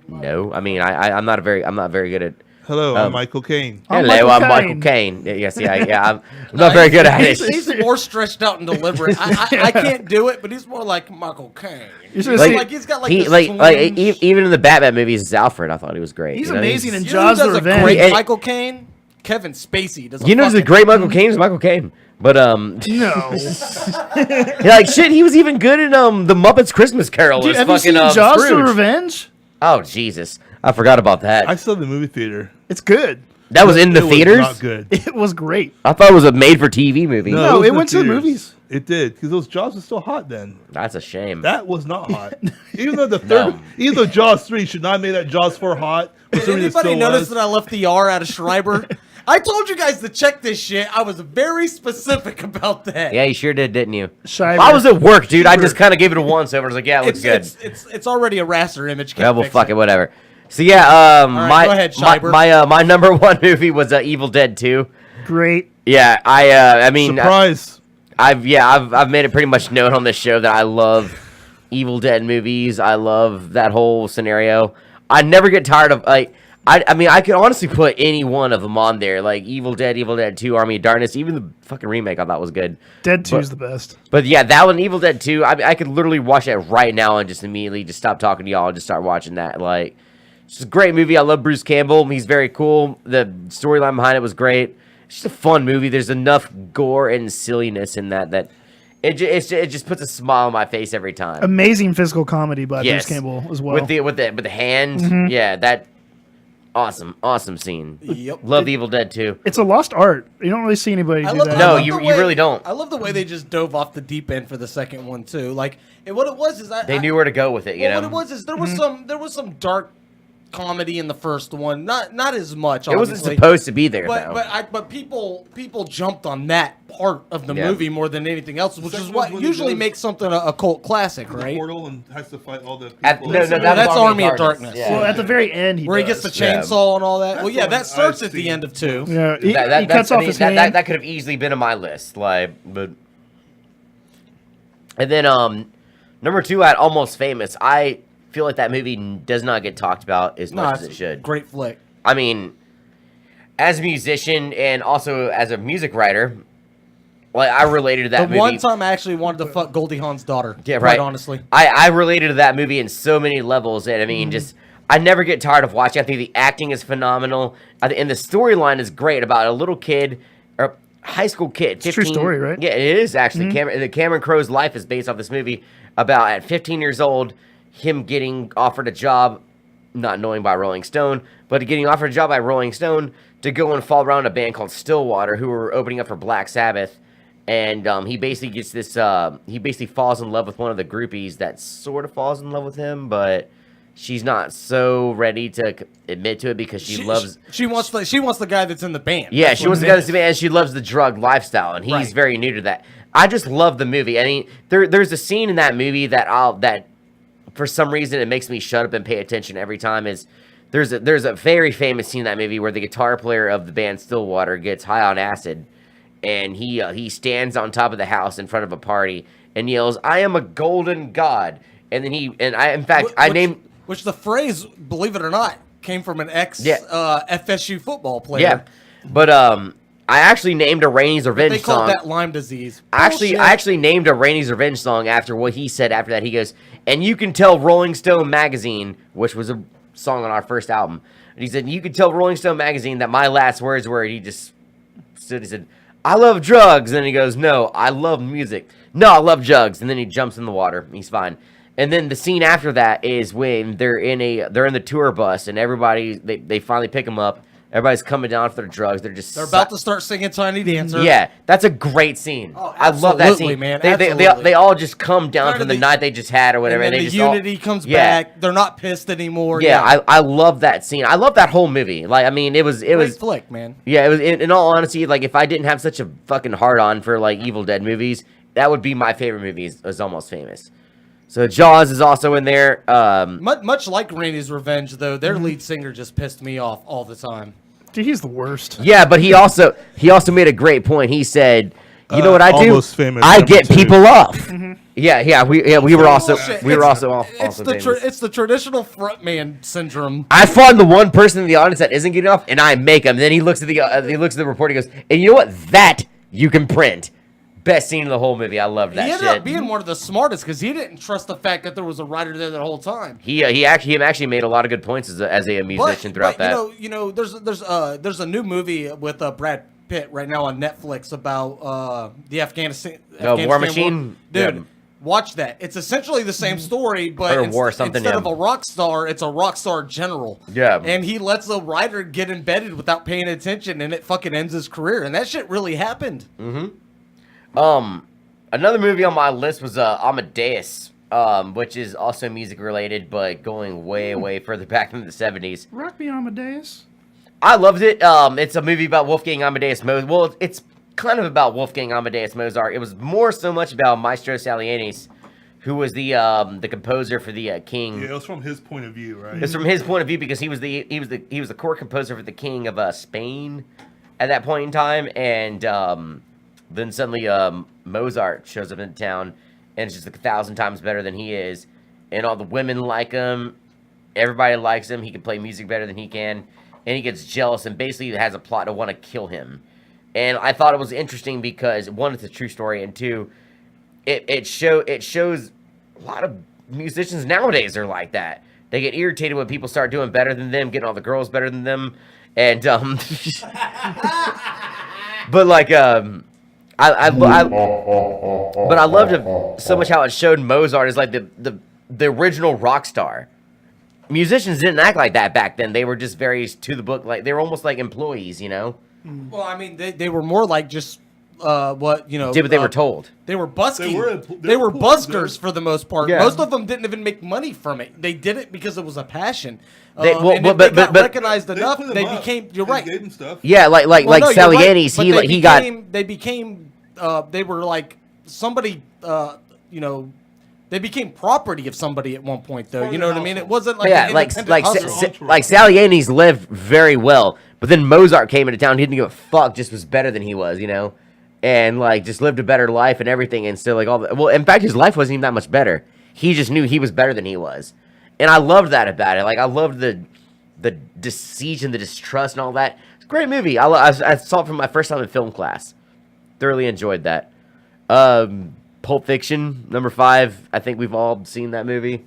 No, I mean I'm not very good at. Hello, I'm Michael Caine. I'm Hello, I'm Michael Michael Caine. Yes, yeah. I'm not very good at it. He's more stretched out and deliberate. I can't do it, but he's more like Michael Caine. You should Like- see. Like he's got like He this like twinge. even in the Batman movies as Alfred, I thought he was great. He's you know, amazing in You know who Jaws: The does a Revenge. great And- Michael Caine? Kevin Spacey does. You know, the great Michael Caine is Michael Caine, but No. yeah, like shit, he was even good in the Muppets Christmas Carol. Dude, as have you fucking seen Jaws: The Scrooge. Revenge? Oh Jesus, I forgot about that. I saw the movie theater. It's good. That was in the It was theaters. not good. It was great. I thought it was a made-for-TV movie. No, was it in went to the theaters. movies. It did because those Jaws was still hot then. That's a shame. That was not hot. Even though the third, No. even though Jaws 3 should not have made that Jaws 4 hot. Did anybody notice that I left the R out of Schreiber? I told you guys to check this shit. I was very specific about that. Yeah, you sure did, didn't you? Shiver. I was at work, dude. I just kind of gave it a once over. I was like, yeah, it looks good. It's already a raster image. Yeah, Can't well, fix fuck it, whatever. So yeah, right, go ahead, Shiber. my number one movie was Evil Dead 2. Great. Yeah, I mean, Surprise. I've made it pretty much known on this show that I love Evil Dead movies. I love that whole scenario. I never get tired of like. I mean, I could honestly put any one of them on there, like Evil Dead 2, Army of Darkness, even the fucking remake I thought was good. Dead 2 is the best. But yeah, that one, Evil Dead 2, I could literally watch that right now and just immediately just stop talking to y'all and just start watching that. Like, it's just a great movie. I love Bruce Campbell. He's very cool. The storyline behind it was great. It's just a fun movie. There's enough gore and silliness in that it just puts a smile on my face every time. Amazing physical comedy by Bruce Campbell as well. With the hand, yeah, that awesome scene. Yep. Love Evil Dead 2. It's a lost art. You don't really see anybody do that. No, you really don't. I love the way they just dove off the deep end for the second one too. Like, and what it was is they knew where to go with it. You know, what it was is there was some dark comedy in the first one. Not as much. It wasn't obviously. supposed to be there, But though. but people jumped on that part of the Yeah. movie more than anything else, which Second is one's what when he usually goes- makes something a cult classic, The right? portal and has to fight all the people. No, that's Army of Darkness. Yeah. Well, at the very end, Where he gets the chainsaw and all that. Well, yeah, that starts at the end of 2. Yeah, he That cuts off his hand. That could have easily been on my list, like, but. And then number 2, I had Almost Famous. I feel like that movie does not get talked about as much as it should. Great flick. I mean, as a musician and also as a music writer, like I related to that The movie. one time I actually wanted to fuck Goldie Hawn's daughter. Yeah, quite right. honestly. I related to that movie in so many levels, and I mean, just I never get tired of watching. I think the acting is phenomenal, and the storyline is great about a little kid or high school kid. 15, It's a true story, right? Yeah, it is actually. Cameron Crowe's life is based off this movie about at 15 years old, him getting offered a job, not knowing by Rolling Stone, but getting offered a job by Rolling Stone to go and fall around a band called Stillwater, who were opening up for Black Sabbath. And he basically gets this. He basically falls in love with one of the groupies that sort of falls in love with him, but she's not so ready to admit to it because she loves. She wants the guy that's in the band. Yeah, That's she what wants it to go to is. the band, and she loves the drug lifestyle, and he's Right. very new to that. I just love the movie. I mean, there's a scene in that movie that for some reason it makes me shut up and pay attention every time. There's a very famous scene in that movie where the guitar player of the band Stillwater gets high on acid. And he stands on top of the house in front of a party and yells, "I am a golden god!" And then I named which the phrase, believe it or not, came from an ex Yeah. FSU football player. yeah, but I actually named a Rainey's Revenge They call song. that Lyme disease. I Bullshit. actually named a Rainey's Revenge song after what he said after that. He goes, and you can tell Rolling Stone magazine, which was a song on our first album, and he said, you can tell Rolling Stone magazine that my last words were, he just stood, he said, I love drugs. And then he goes, no, I love music. No, I love drugs. And then he jumps in the water. He's fine. And then the scene after that is when they're in the tour bus and everybody, they finally pick him up. Everybody's coming down for their drugs. They're about to start singing Tiny Dancer. Yeah, that's a great scene. Oh, I love that absolutely, scene. man, They absolutely. all just come down Kind from of the the- night they just had or whatever. And then they the just all- unity comes Yeah. back. They're not pissed anymore. Yeah, I love that scene. I love that whole movie. Like, I mean, it was Great flick, man. yeah, it was. In all honesty, like if I didn't have such a fucking hard on for like Evil Dead movies, that would be my favorite movie. Is Almost Famous. So Jaws is also in there. Much like Rainey's Revenge, though, their lead singer just pissed me off all the time. Dude, he's the worst. Yeah, but he also made a great point. He said, "You know what I do? Almost Famous I number get 2. people off." Yeah, we were also Bullshit. we were It's- also It's the famous. it's the traditional frontman syndrome. I find the one person in the audience that isn't getting off, and I make him. Then he looks at the report. He goes, "And you know what? That you can print." Best scene in the whole movie. I love that He ended shit. up being one of the smartest because he didn't trust the fact that there was a writer there the whole time. He actually made a lot of good points as a musician throughout that. You know, there's a new movie with Brad Pitt right now on Netflix about the Afghanistan War Machine? Dude, Yeah. watch that. It's essentially the same story, but Or War something, instead yeah. of a rock star, it's a rock star general. Yeah. And he lets a writer get embedded without paying attention, and it fucking ends his career. And that shit really happened. Another movie on my list was Amadeus, which is also music related, but going way further back into the 70s. Rock me Amadeus. I loved it. It's a movie about Wolfgang Amadeus Mozart. Well, it's kind of about Wolfgang Amadeus Mozart. It was more so much about Maestro Salianis, who was the composer for the king. Yeah, it was from his point of view, right? It's from his point of view because he was the court composer for the king of Spain at that point in time, and then suddenly Mozart shows up in town, and it's just like 1,000 times better than he is, and all the women like him. Everybody likes him. He can play music better than he can, and he gets jealous and basically has a plot to want to kill him. And I thought it was interesting because one, it's a true story, and two, it shows a lot of musicians nowadays are like that. They get irritated when people start doing better than them, getting all the girls better than them, and but like but I loved it so much how it showed Mozart as like the original rock star. Musicians didn't act like that back then. They were just very to the book, like they were almost like employees, you know. Well, I mean, they were more like just what you know. Did what they were told. They were busking. They were buskers for the most part. Yeah. Most of them didn't even make money from it. They did it because it was a passion. They- well, and if but- they got but- recognized enough, put him they up became. You're and right. Gave him stuff. Yeah, like Well, no, you're right, Salianis, but he got. They became. They were like somebody. You know. They became property of somebody at one point, though. For You know their what I mean? It household. wasn't like Yeah, an like independent hustle. like Salianis lived very well, but then Mozart came into town. He didn't give a fuck. Just was better than he was, you know, and like just lived a better life and everything. And so like all the, well, in fact, his life wasn't even that much better. He just knew he was better than he was, and I loved that about it. Like I loved the siege and the distrust and all that. It's a great movie. I saw it for my first time in film class. Thoroughly enjoyed that. Pulp Fiction, number 5. I think we've all seen that movie.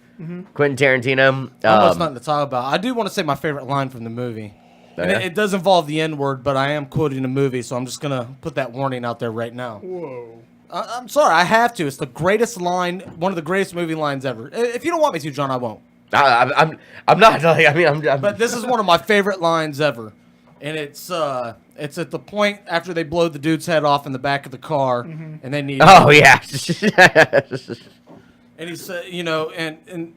Quentin Tarantino. Almost nothing to talk about. I do want to say my favorite line from the movie. And yeah? it does involve the N-word, but I am quoting a movie, so I'm just going to put that warning out there right now. Whoa. I'm sorry, I have to. It's the greatest line, one of the greatest movie lines ever. If you don't want me to, John, I won't. I'm not. Like, I mean, I'm But this is one of my favorite lines ever. And it's at the point after they blow the dude's head off in the back of the car, and they need. Oh yeah. And he said, you know, and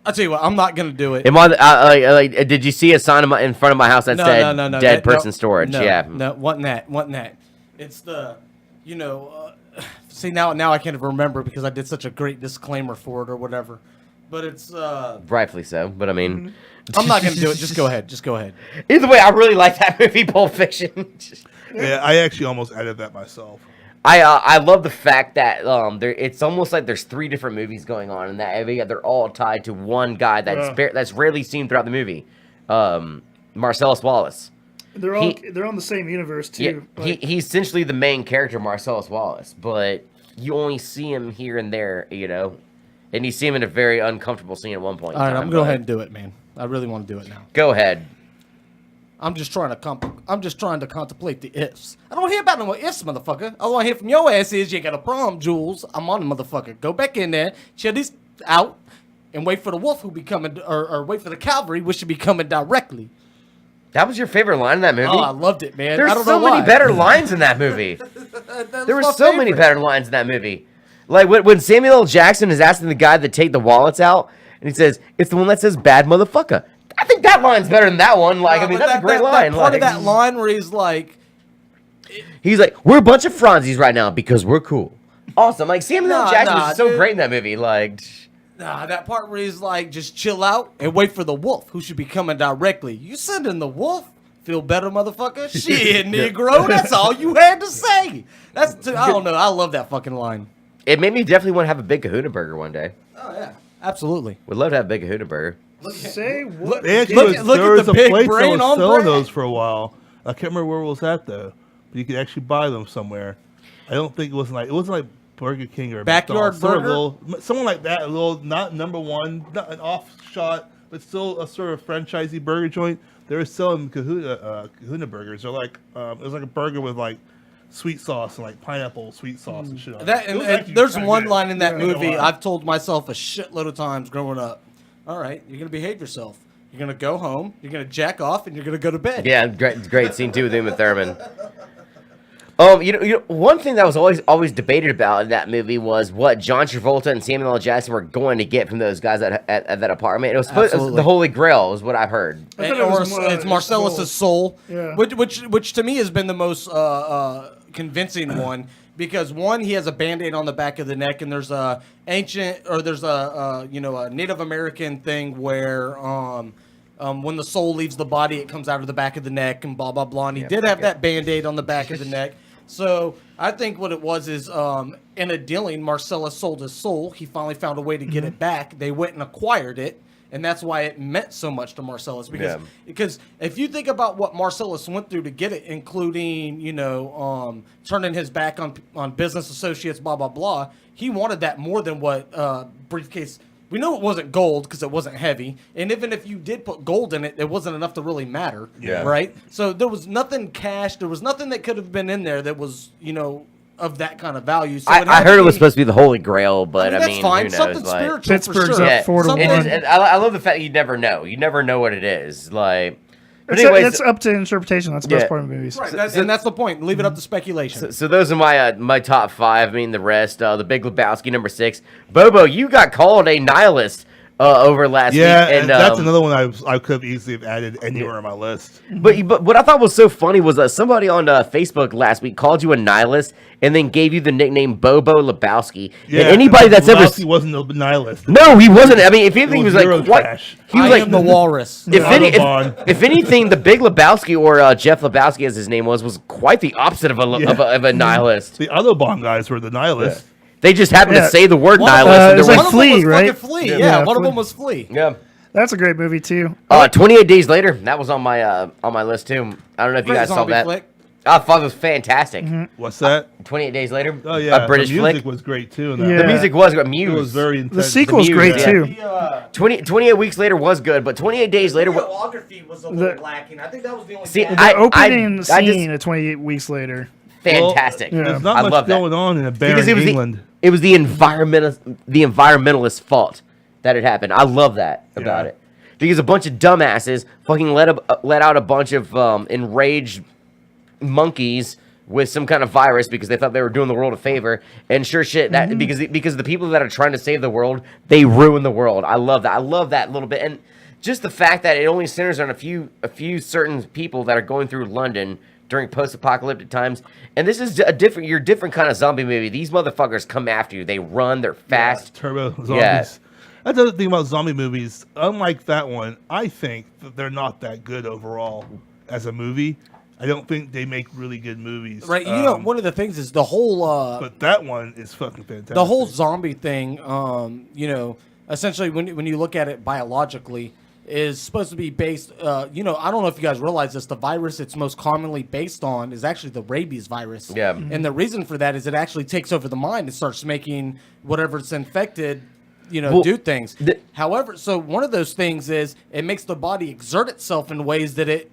I'll tell you what, I'm not gonna do it. Did you see a sign in front of my house that said no, "dead person storage"? No, Yeah. No, wasn't that. It's the, you know, see now I can't even remember because I did such a great disclaimer for it or whatever. But it's Rightfully so. But I mean, I'm not gonna do it. Just go ahead. Either way, I really like that movie, Pulp Fiction. Yeah, I actually almost added that myself. I love the fact that it's almost like there's 3 different movies going on, and that they're all tied to one guy that's rarely seen throughout the movie, Marcellus Wallace. They're on the same universe too. Yeah, he's essentially the main character, Marcellus Wallace, but you only see him here and there, you know, and you see him in a very uncomfortable scene at one point. All right, I'm gonna go ahead and do it, man. I really want to do it now. Go ahead. I'm just trying to contemplate the ifs. I don't want to hear about no more ifs, motherfucker. All I want to hear from your ass is you ain't got a problem, Jules. I'm on the motherfucker. Go back in there, chill this out, and wait for the wolf who be coming, or wait for the cavalry, which should be coming directly. That was your favorite line in that movie? Oh, I loved it, man. There's I don't so know why. many better lines in that movie. There were so many better lines in that movie. Like when Samuel L. Jackson is asking the guy to take the wallets out, and he says, "It's the one that says bad motherfucker." I think that line's better than that one. Like, I mean, that's a great line. Part of that line where he's like, we're a bunch of Franzies right now because we're cool. Awesome. Like, Samuel L. Jackson nah, is so dude. great in that movie. Like, nah, that part where he's like, just chill out and wait for the wolf who should be coming directly. You sending the wolf? Feel better, motherfucker? Shit, Negro. That's all you had to say. I don't know. I love that fucking line. it made me definitely want to have a Big Kahuna Burger one day. Oh, yeah. Absolutely. Would love to have a Big Kahuna Burger. Say what? They actually Look at there was the a big place that brain was on selling Brad. those for a while. I can't remember where it was at though, but you could actually buy them somewhere. I don't think it wasn't like Burger King or Backyard McDonald's, Burger? someone like that. A little not number one, not an off shot, but still a sort of franchisee burger joint. They were selling Kahuna burgers. They're like it was like a burger with like sweet sauce and like pineapple sweet sauce and shit on That, it. It was and actually there's kinda one good. line in that Yeah, I know movie why. I've told myself a shitload of times growing up. All right, you're going to behave yourself. You're going to go home, you're going to jack off, and you're going to go to bed. Yeah, great scene too with Uma Thurman. One thing that was always debated about in that movie was what John Travolta and Samuel L. Jackson were going to get from those guys at that apartment. It was the Holy Grail, is what I've heard. It's Marcellus's soul, Yeah. which to me has been the most convincing one. Because one, he has a Band-Aid on the back of the neck, and there's a Native American thing where when the soul leaves the body, it comes out of the back of the neck, and blah blah blah. And he did have that Band-Aid on the back of the neck. So I think what it was is in a dealing, Marcellus sold his soul. He finally found a way to get it back. They went and acquired it. And that's why it meant so much to Marcellus. Because if you think about what Marcellus went through to get it, including, turning his back on business associates, blah, blah, blah, he wanted that more than what briefcase. We know it wasn't gold because it wasn't heavy. And even if you did put gold in it, it wasn't enough to really matter. Yeah. Right? So there was nothing cash. There was nothing that could have been in there that was, of that kind of value. So I heard it was supposed to be the Holy Grail, but that's fine. who knows? Something spiritual Pittsburgh's for sure. up 4-1. And I love the fact you never know. You never know what it is. But It's up to interpretation. That's the best part of movies. Right, and that's the point. Leave it up to speculation. So those are my top 5. I mean, the rest, the Big Lebowski, number 6. Bobo, you got called a nihilist over last week. And that's another one I could have easily have added anywhere on my list. But what I thought was so funny was that somebody on Facebook last week called you a nihilist and then gave you the nickname Bobo Lebowski. Yeah, and anybody that's Lebowski wasn't a nihilist. No, he wasn't. I mean, if anything, he was like Eurotrash. He was I like am the walrus. If anything, the Big Lebowski, or Jeff Lebowski, as his name was quite the opposite of a nihilist. The Autobahn guys were the nihilists. Yeah. They just happened to say the word One nihilist. it's of like Flea, right? Flea. Yeah, Yeah, one of Flea. them was Flea. Yeah. That's a great movie too. 28 Days Later. That was on my list too. I don't know if you Great guys saw zombie that. flick. I thought it was fantastic. What's that? 28 Days Later. Oh yeah, A British the music flick. was great too. In that. Yeah. The music was good. It Muse. was very intense. The sequel's great yeah. too. 28 Weeks Later was good, but 28 Days Later. Videography was a little lacking. I think that was the only See, thing. The opening I scene at 28 Weeks Later. Fantastic. Well, There's not I much love going that. on in a barren Because England. it was the environmentalist fault that it happened. I love that about Yeah. it. Because a bunch of dumbasses fucking let out a bunch of enraged monkeys with some kind of virus because they thought they were doing the world a favor. And sure shit, that because the people that are trying to save the world, they ruin the world. I love that. I love that little bit. And just the fact that it only centers on a few certain people that are going through London during post-apocalyptic times. And this is a different kind of zombie movie. These motherfuckers come after you. They run. They're fast. Turbo zombies. Yeah. That's the other thing about zombie movies. Unlike that one, I think that they're not that good overall as a movie. I don't think they make really good movies. Right, one of the things is the whole But that one is fucking fantastic. the whole zombie thing. Essentially, when you look at it biologically, is supposed to be based. I don't know if you guys realize this. The virus it's most commonly based on is actually the rabies virus. Yeah. And the reason for that is it actually takes over the mind and starts making whatever it's infected. Do things. However, so one of those things is it makes the body exert itself in ways that it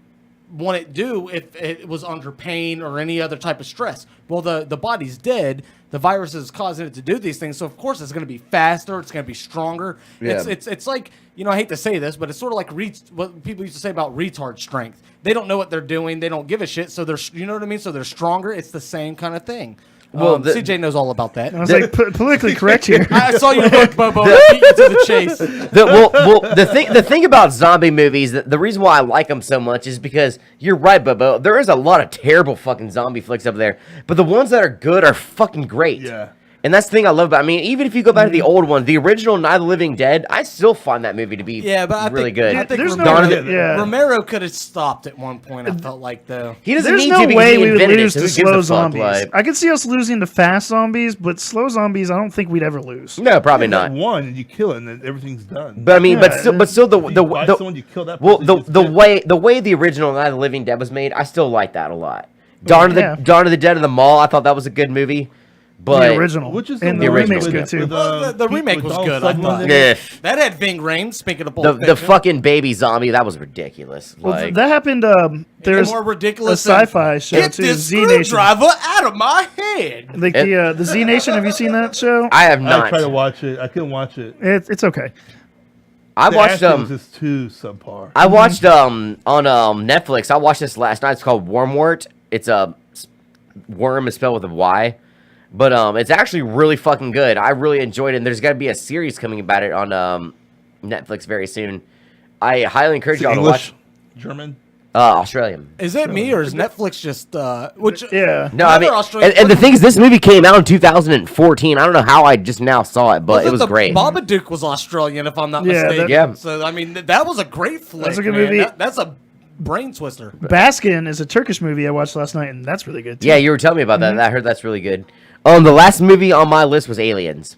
wouldn't do if it was under pain or any other type of stress. Well, the body's dead. The virus is causing it to do these things. So, of course, it's going to be faster. It's going to be stronger. Yeah. It's like, I hate to say this, but it's sort of like what people used to say about retard strength. They don't know what they're doing. They don't give a shit. So, you know what I mean? So, they're stronger. It's the same kind of thing. Well, CJ knows all about that. I was like politically correct here. I saw your look, Bobo. I beat you to the chase. The thing about zombie movies, the reason why I like them so much is because you're right, Bobo. There is a lot of terrible fucking zombie flicks over there, but the ones that are good are fucking great. Yeah. And that's the thing I love about it. I mean, even if you go back to the old one, the original Night of the Living Dead, I still find that movie to be really good. I think There's no Romero could have stopped at one point, I felt like, though. He doesn't There's need no to because way he we would invented lose it, so to who gives slow a fuck, zombies. like- I could see us losing to fast zombies, but slow zombies, I don't think we'd ever lose. No, probably That not. one, and you kill it, and then everything's done. But I mean, Yeah, but still, If you buy someone, you kill that well, person, the it's way the original Night of the Living Dead was made, I still like that a lot. Dawn of Yeah. the Dead of the Mall, I thought that was a good movie. But The original. Which is and the the original, remake's yeah. good too. Well, the remake was good, I thought. eh, That had Ving Rhames, speaking of Pulp the Fiction. fucking baby zombie, that was ridiculous. Well, Like, that happened. There's more a ridiculous sci-fi show Get too, this Z Nation. screwdriver out of my head. Like the Z Nation. Have you seen that show? I have I not. tried to watch it. I couldn't watch it. It's okay. I The watched acting was just too subpar. I watched on Netflix. I watched this last night. It's called Wormwort. It's Worm is spelled with a Y. But it's actually really fucking good. I really enjoyed it, and there's got to be a series coming about it on Netflix very soon. I highly encourage y'all to English, watch. German. Australian. Is it me or is Netflix just which? Yeah. No, I mean, and the thing is, this movie came out in 2014. I don't know how I just now saw it, but it was great. Babadook was Australian, if I'm not Yeah, mistaken. Yeah. So I mean, that was a great flick. That's a good man. movie. That's a brain twister. Baskin is a Turkish movie I watched last night, and that's really good too. Yeah, you were telling me about that. I heard that's really good. The last movie on my list was Aliens.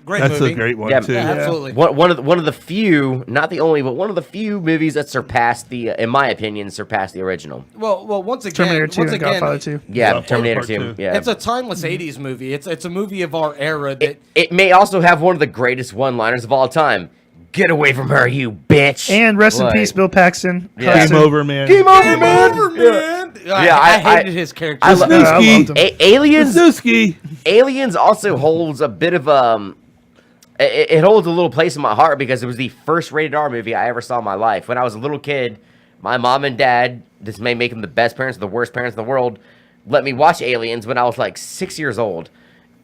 Great That's movie. a great one Yeah. too. Yeah, absolutely. One of the few, not the only, but one of the few movies that surpassed in my opinion, surpassed the original. Well, once again, Terminator 2 once and Godfather again, 2. Yeah, Yeah, Terminator part 2. two. Yeah, it's a timeless '80s movie. It's a movie of our era that. it may also have one of the greatest one-liners of all time. Get away from her, you bitch! And rest in Like, peace, Bill Paxton. Yeah. Hudson. Game over, man. Game over, Game man! over, man. Yeah, I hated his character. I I loved him. Aliens. Suzuki. Aliens also holds a bit of it holds a little place in my heart because it was the first rated R movie I ever saw in my life. When I was a little kid, my mom and dad, this may make them the best parents, the worst parents in the world, let me watch Aliens when I was like 6 years old.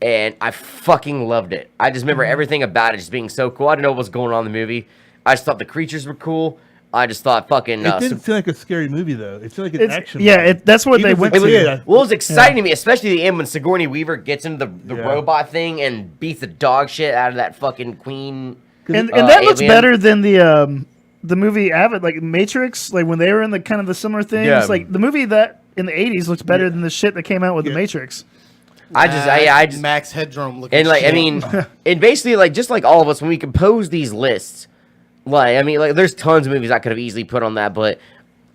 And I fucking loved it. I just remember everything about it just being so cool. I didn't know what was going on in the movie. I just thought the creatures were cool. I just thought fucking... It didn't feel like a scary movie though. It felt like an It's, action. yeah, movie. that's what they Even went as a to. kid, Well, it was exciting to me, especially the end when Sigourney Weaver gets into the Yeah. robot thing and beats the dog shit out of that fucking queen. And that looks Alien. better than the movie like Matrix, like when they were in the kind of the similar things. Yeah. Like the movie that in the 80s looks better than the shit that came out with the Yeah. Matrix. I just Max Headroom looking. and like shit. I mean, and basically like just like all of us when we compose these lists, like I mean like there's tons of movies I could have easily put on that, but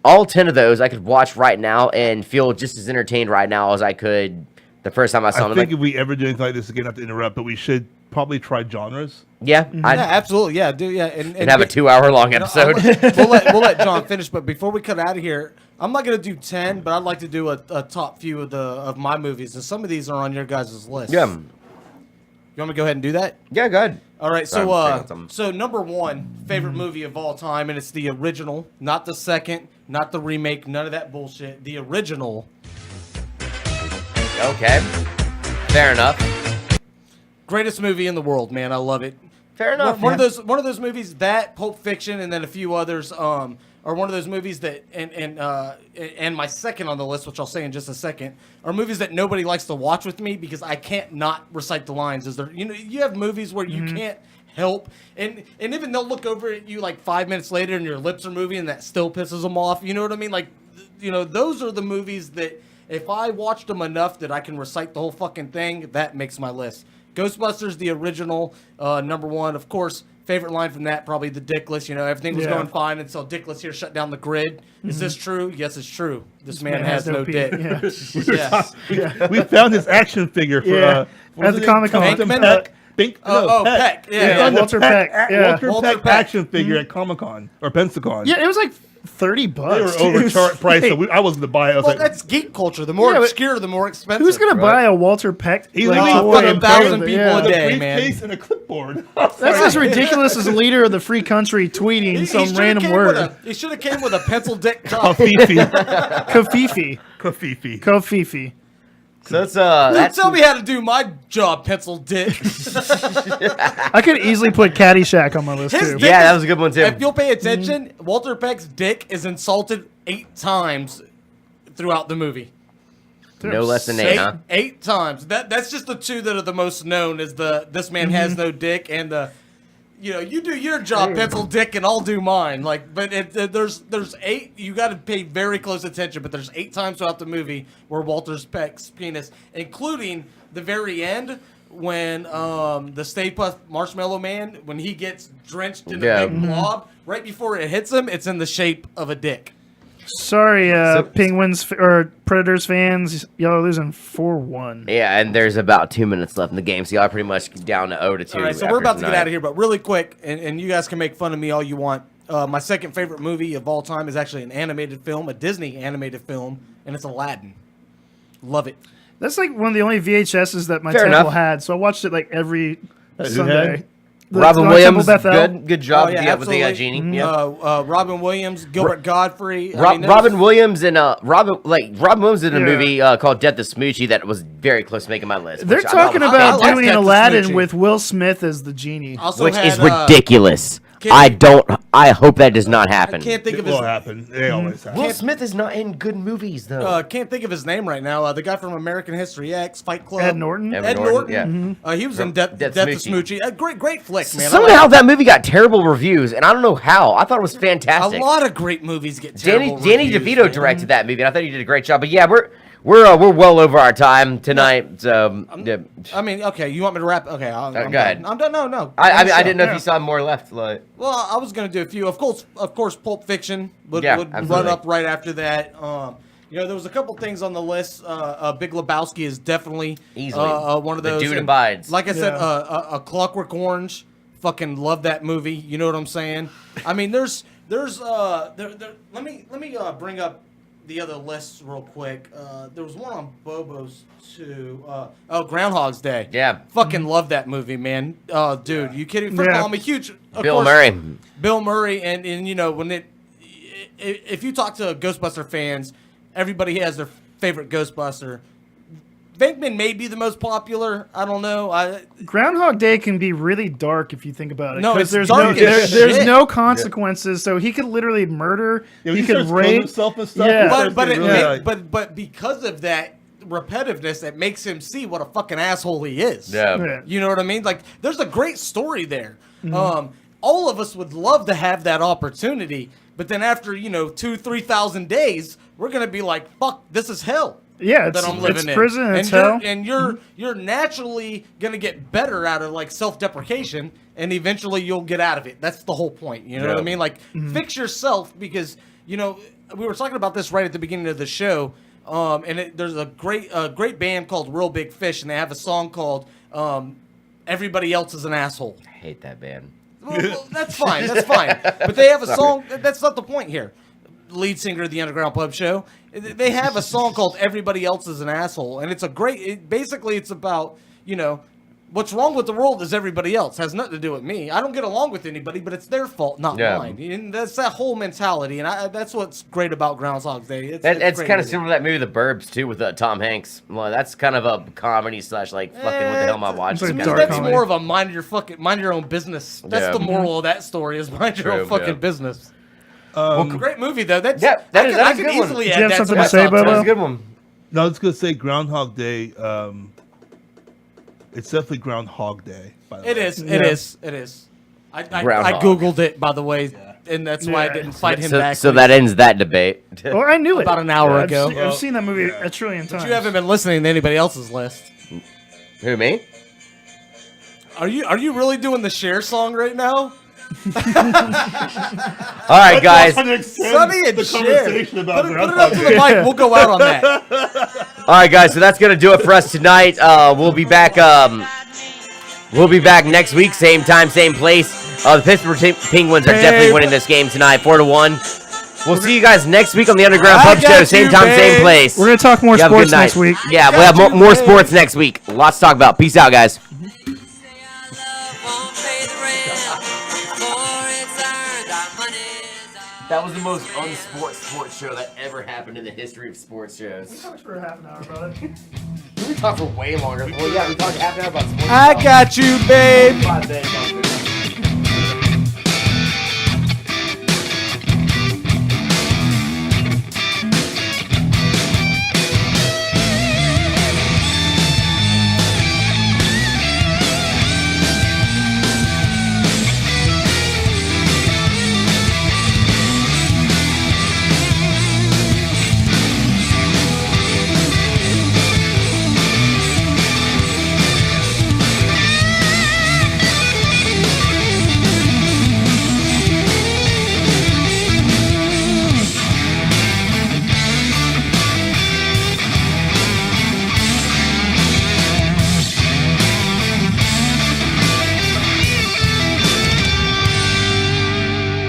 all 10 of those I could watch right now and feel just as entertained right now as I could the first time I saw I them. think Like, if we ever do anything like this again, not to interrupt, but we should probably try genres. yeah, yeah, I'd absolutely, yeah, do yeah, and have a 2-hour long episode. we'll let John finish, but before we cut out of here, I'm not gonna do 10, but I'd like to do a top few of my movies, and some of these are on your guys' list. Yeah, You want me to go ahead and do that? yeah, good. All right, Sorry, I'm checking something. so number one favorite movie of all time, and it's the original, not the second, not the remake, none of that bullshit. The original. Okay, fair enough. Greatest movie in the world, man. I love it. Fair enough. One of those movies, that Pulp Fiction, and then a few others, are one of those movies that, and my second on the list, which I'll say in just a second, are movies that nobody likes to watch with me because I can't not recite the lines. Is there, you have movies where you can't help, and even they'll look over at you like 5 minutes later and your lips are moving, and that still pisses them off. You know what I mean? Like, those are the movies that if I watched them enough that I can recite the whole fucking thing, that makes my list. Ghostbusters, the original, number one. Of course, favorite line from that, probably the Dickless. Everything was Yeah. going fine until Dickless here shut down the grid. Is this true? Yes, it's true. This man man has has no no pee. dick. Yeah. Yeah. We found his action figure for Yeah. what At was the it? Comic-Con. Quantum Pinkman? Peck. Pink, Oh, no, Peck. Yeah, We yeah. found the Walter Peck, yeah. Walter Walter Peck Peck. action figure at Comic Con or Pensacon. Yeah, it was like $30. They were dude. over It was chart price, so like, I wasn't to buy it. I was Well, like, that's geek culture. The more Yeah, but obscure, the more expensive. who's gonna buy a Walter Peck? He like, literally toy fucking and 1,000 play with it? people Yeah. a day. a man. briefcase and a clipboard. That's just ridiculous as a leader of the free country tweeting some shoulda random came word. with he should have came with a pencil dick cup. Kafifi. Kafifi. Kafifi. Kofifi. So that's Tell me how to do my job, pencil dick. I could easily put Caddyshack on my list His too. dick yeah, is- that was a good one too. If you'll pay attention, Walter Peck's dick is insulted 8 times throughout the movie. No less than 8, huh? 8 times. That's just the two that are the most known. Is the this man has no dick and the, you do your job, pencil dick, and I'll do mine. Like, but there's 8. You got to pay very close attention. But there's 8 times throughout the movie where Walter Peck's penis, including the very end when the Stay Puft Marshmallow Man, when he gets drenched in Yeah. the big blob, right before it hits him, it's in the shape of a dick. Sorry, Penguins or Predators fans, y'all are losing 4-1. Yeah, and there's about 2 minutes left in the game, so y'all are pretty much down to 0-2. All right, so we're about to get out of here, but really quick, and you guys can make fun of me all you want. My second favorite movie of all time is actually an animated film, a Disney animated film, and it's Aladdin. Love it. That's like one of the only VHSs that my Fair table enough. had, so I watched it like every Who Sunday. had? Robin Temple Williams, Bethel. good job Oh, yeah, with the absolutely. genie. Yeah. Robin Williams, Gilbert Godfrey. Robin Williams and Robin Williams did a Yeah. movie called Death to Smoochie that was very close to making my list. They're which I thought talking was about like doing Death to Aladdin Smoochie. with Will Smith as the genie. Also which had, is ridiculous. Kid- I hope that does not happen. Can't think It of his will happen. They always happen. Will Smith is not in good movies though. can't think of his name right now. The guy from American History X, Fight Club. Ed Norton. Ed Ed Norton, Norton. He was in Death to Smoochie. A great flick, man. Somehow that movie got terrible reviews, and I don't know how. I thought it was fantastic. A lot of great movies get terrible Danny reviews, DeVito man. directed that movie, and I thought he did a great job. But yeah, we're well over our time tonight. So yeah. I mean, okay, you want me to wrap? Okay, I'm go ahead. done. I'm done. No. I didn't know if Yeah. you saw more left. Like, Well, I was gonna do a few. Of course, Pulp Fiction would run absolutely. up right after that. There was a couple things on the list. Big Lebowski is definitely Easily. one of The those. dude And abides. Like I said, Yeah. a Clockwork Orange. Fucking love that movie. You know what I'm saying? I mean, there's let me bring up the other lists real quick. There was one on Bobo's too. Groundhog's Day. Yeah. Fucking love that movie, man. Dude, you kidding? First of Yeah. all, I'm a huge Bill Murray. Bill Murray, and when if you talk to Ghostbuster fans, everybody has their favorite Ghostbuster. Venkman may be the most popular. I don't know. Groundhog Day can be really dark if you think about it. No, 'cause it's there's dark no as there's shit. no consequences, so he could literally murder. Yeah, he he could starts killing rape. himself and stuff. Yeah. But because of that repetitiveness, it makes him see what a fucking asshole he is. Yeah. Yeah. You know what I mean? Like, there's a great story there. Mm-hmm. All of us would love to have that opportunity, but then after 2,000-3,000 days, we're gonna be like, "Fuck, this is hell." Yeah, that I'm living it's in. prison. and It's you're, hell. and you're naturally gonna get better out of like self-deprecation, and eventually you'll get out of it. That's the whole point. You know what I Yeah. mean? Like, fix yourself, because we were talking about this right at the beginning of the show. There's a great band called Real Big Fish, and they have a song called "Everybody Else Is an Asshole." I hate that band. Well, that's fine. That's fine. But they have a song. That's not the point here. Lead singer of the Underground Pub Show. They have a song called "Everybody Else Is an Asshole," and it's a great. Basically, it's about what's wrong with the world is everybody else. Has nothing to do with me. I don't get along with anybody, but it's their fault, not Yeah. mine. And that's that whole mentality, and that's what's great about Groundhog's Day. It's It's great kind of movie. similar to that movie The Burbs too with Tom Hanks. Well, that's kind of a comedy slash like fucking what the hell am I watching? It's like kind of dark thing. That's comedy. more of a mind your own business. That's Yeah. the moral of that story is mind your True, own fucking yeah. business. Great movie though. That's Yeah, that is I a could good one. easily Did add you have that something my to say, top Bobo? That was 10. a good one. No, I was gonna say Groundhog Day. It's definitely Groundhog Day. By the It way. is. Yeah. It is. It is. I Groundhog. googled it, by the way, and that's why I Yeah. didn't fight him So, back. so that ends that debate. Oh, I knew it About an hour ago. I've seen that movie a trillion times. you haven't been listening to anybody else's list. Who, me? Are you really doing the Cher song right now? All right, guys. Sonny and the Cher. conversation about Put it Groundhog up to the Day. mic. We'll go out on that. All right, guys. So that's gonna do it for us tonight. We'll be back. We'll be back next week, same time, same place. The Pittsburgh Penguins are definitely winning this game tonight, 4-1. We'll see you guys next week on the Underground I Pub Show, got same you, time, babe. same place. We're gonna talk more You have a good sports night. next week. Yeah, we'll have Got more you, sports babe. next week. Lots to talk about. Peace out, guys. That was the most sports show that ever happened in the history of sports shows. Talked for half an hour, brother. We talked for way longer. Well, yeah, we talked half an hour about sports. I got you, babe.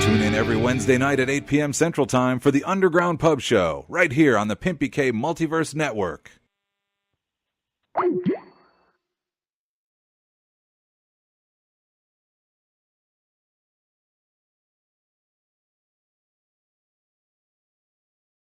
Tune in every Wednesday night at 8 p.m. Central Time for the Underground Pub Show, right here on the Pimpy K Multiverse Network.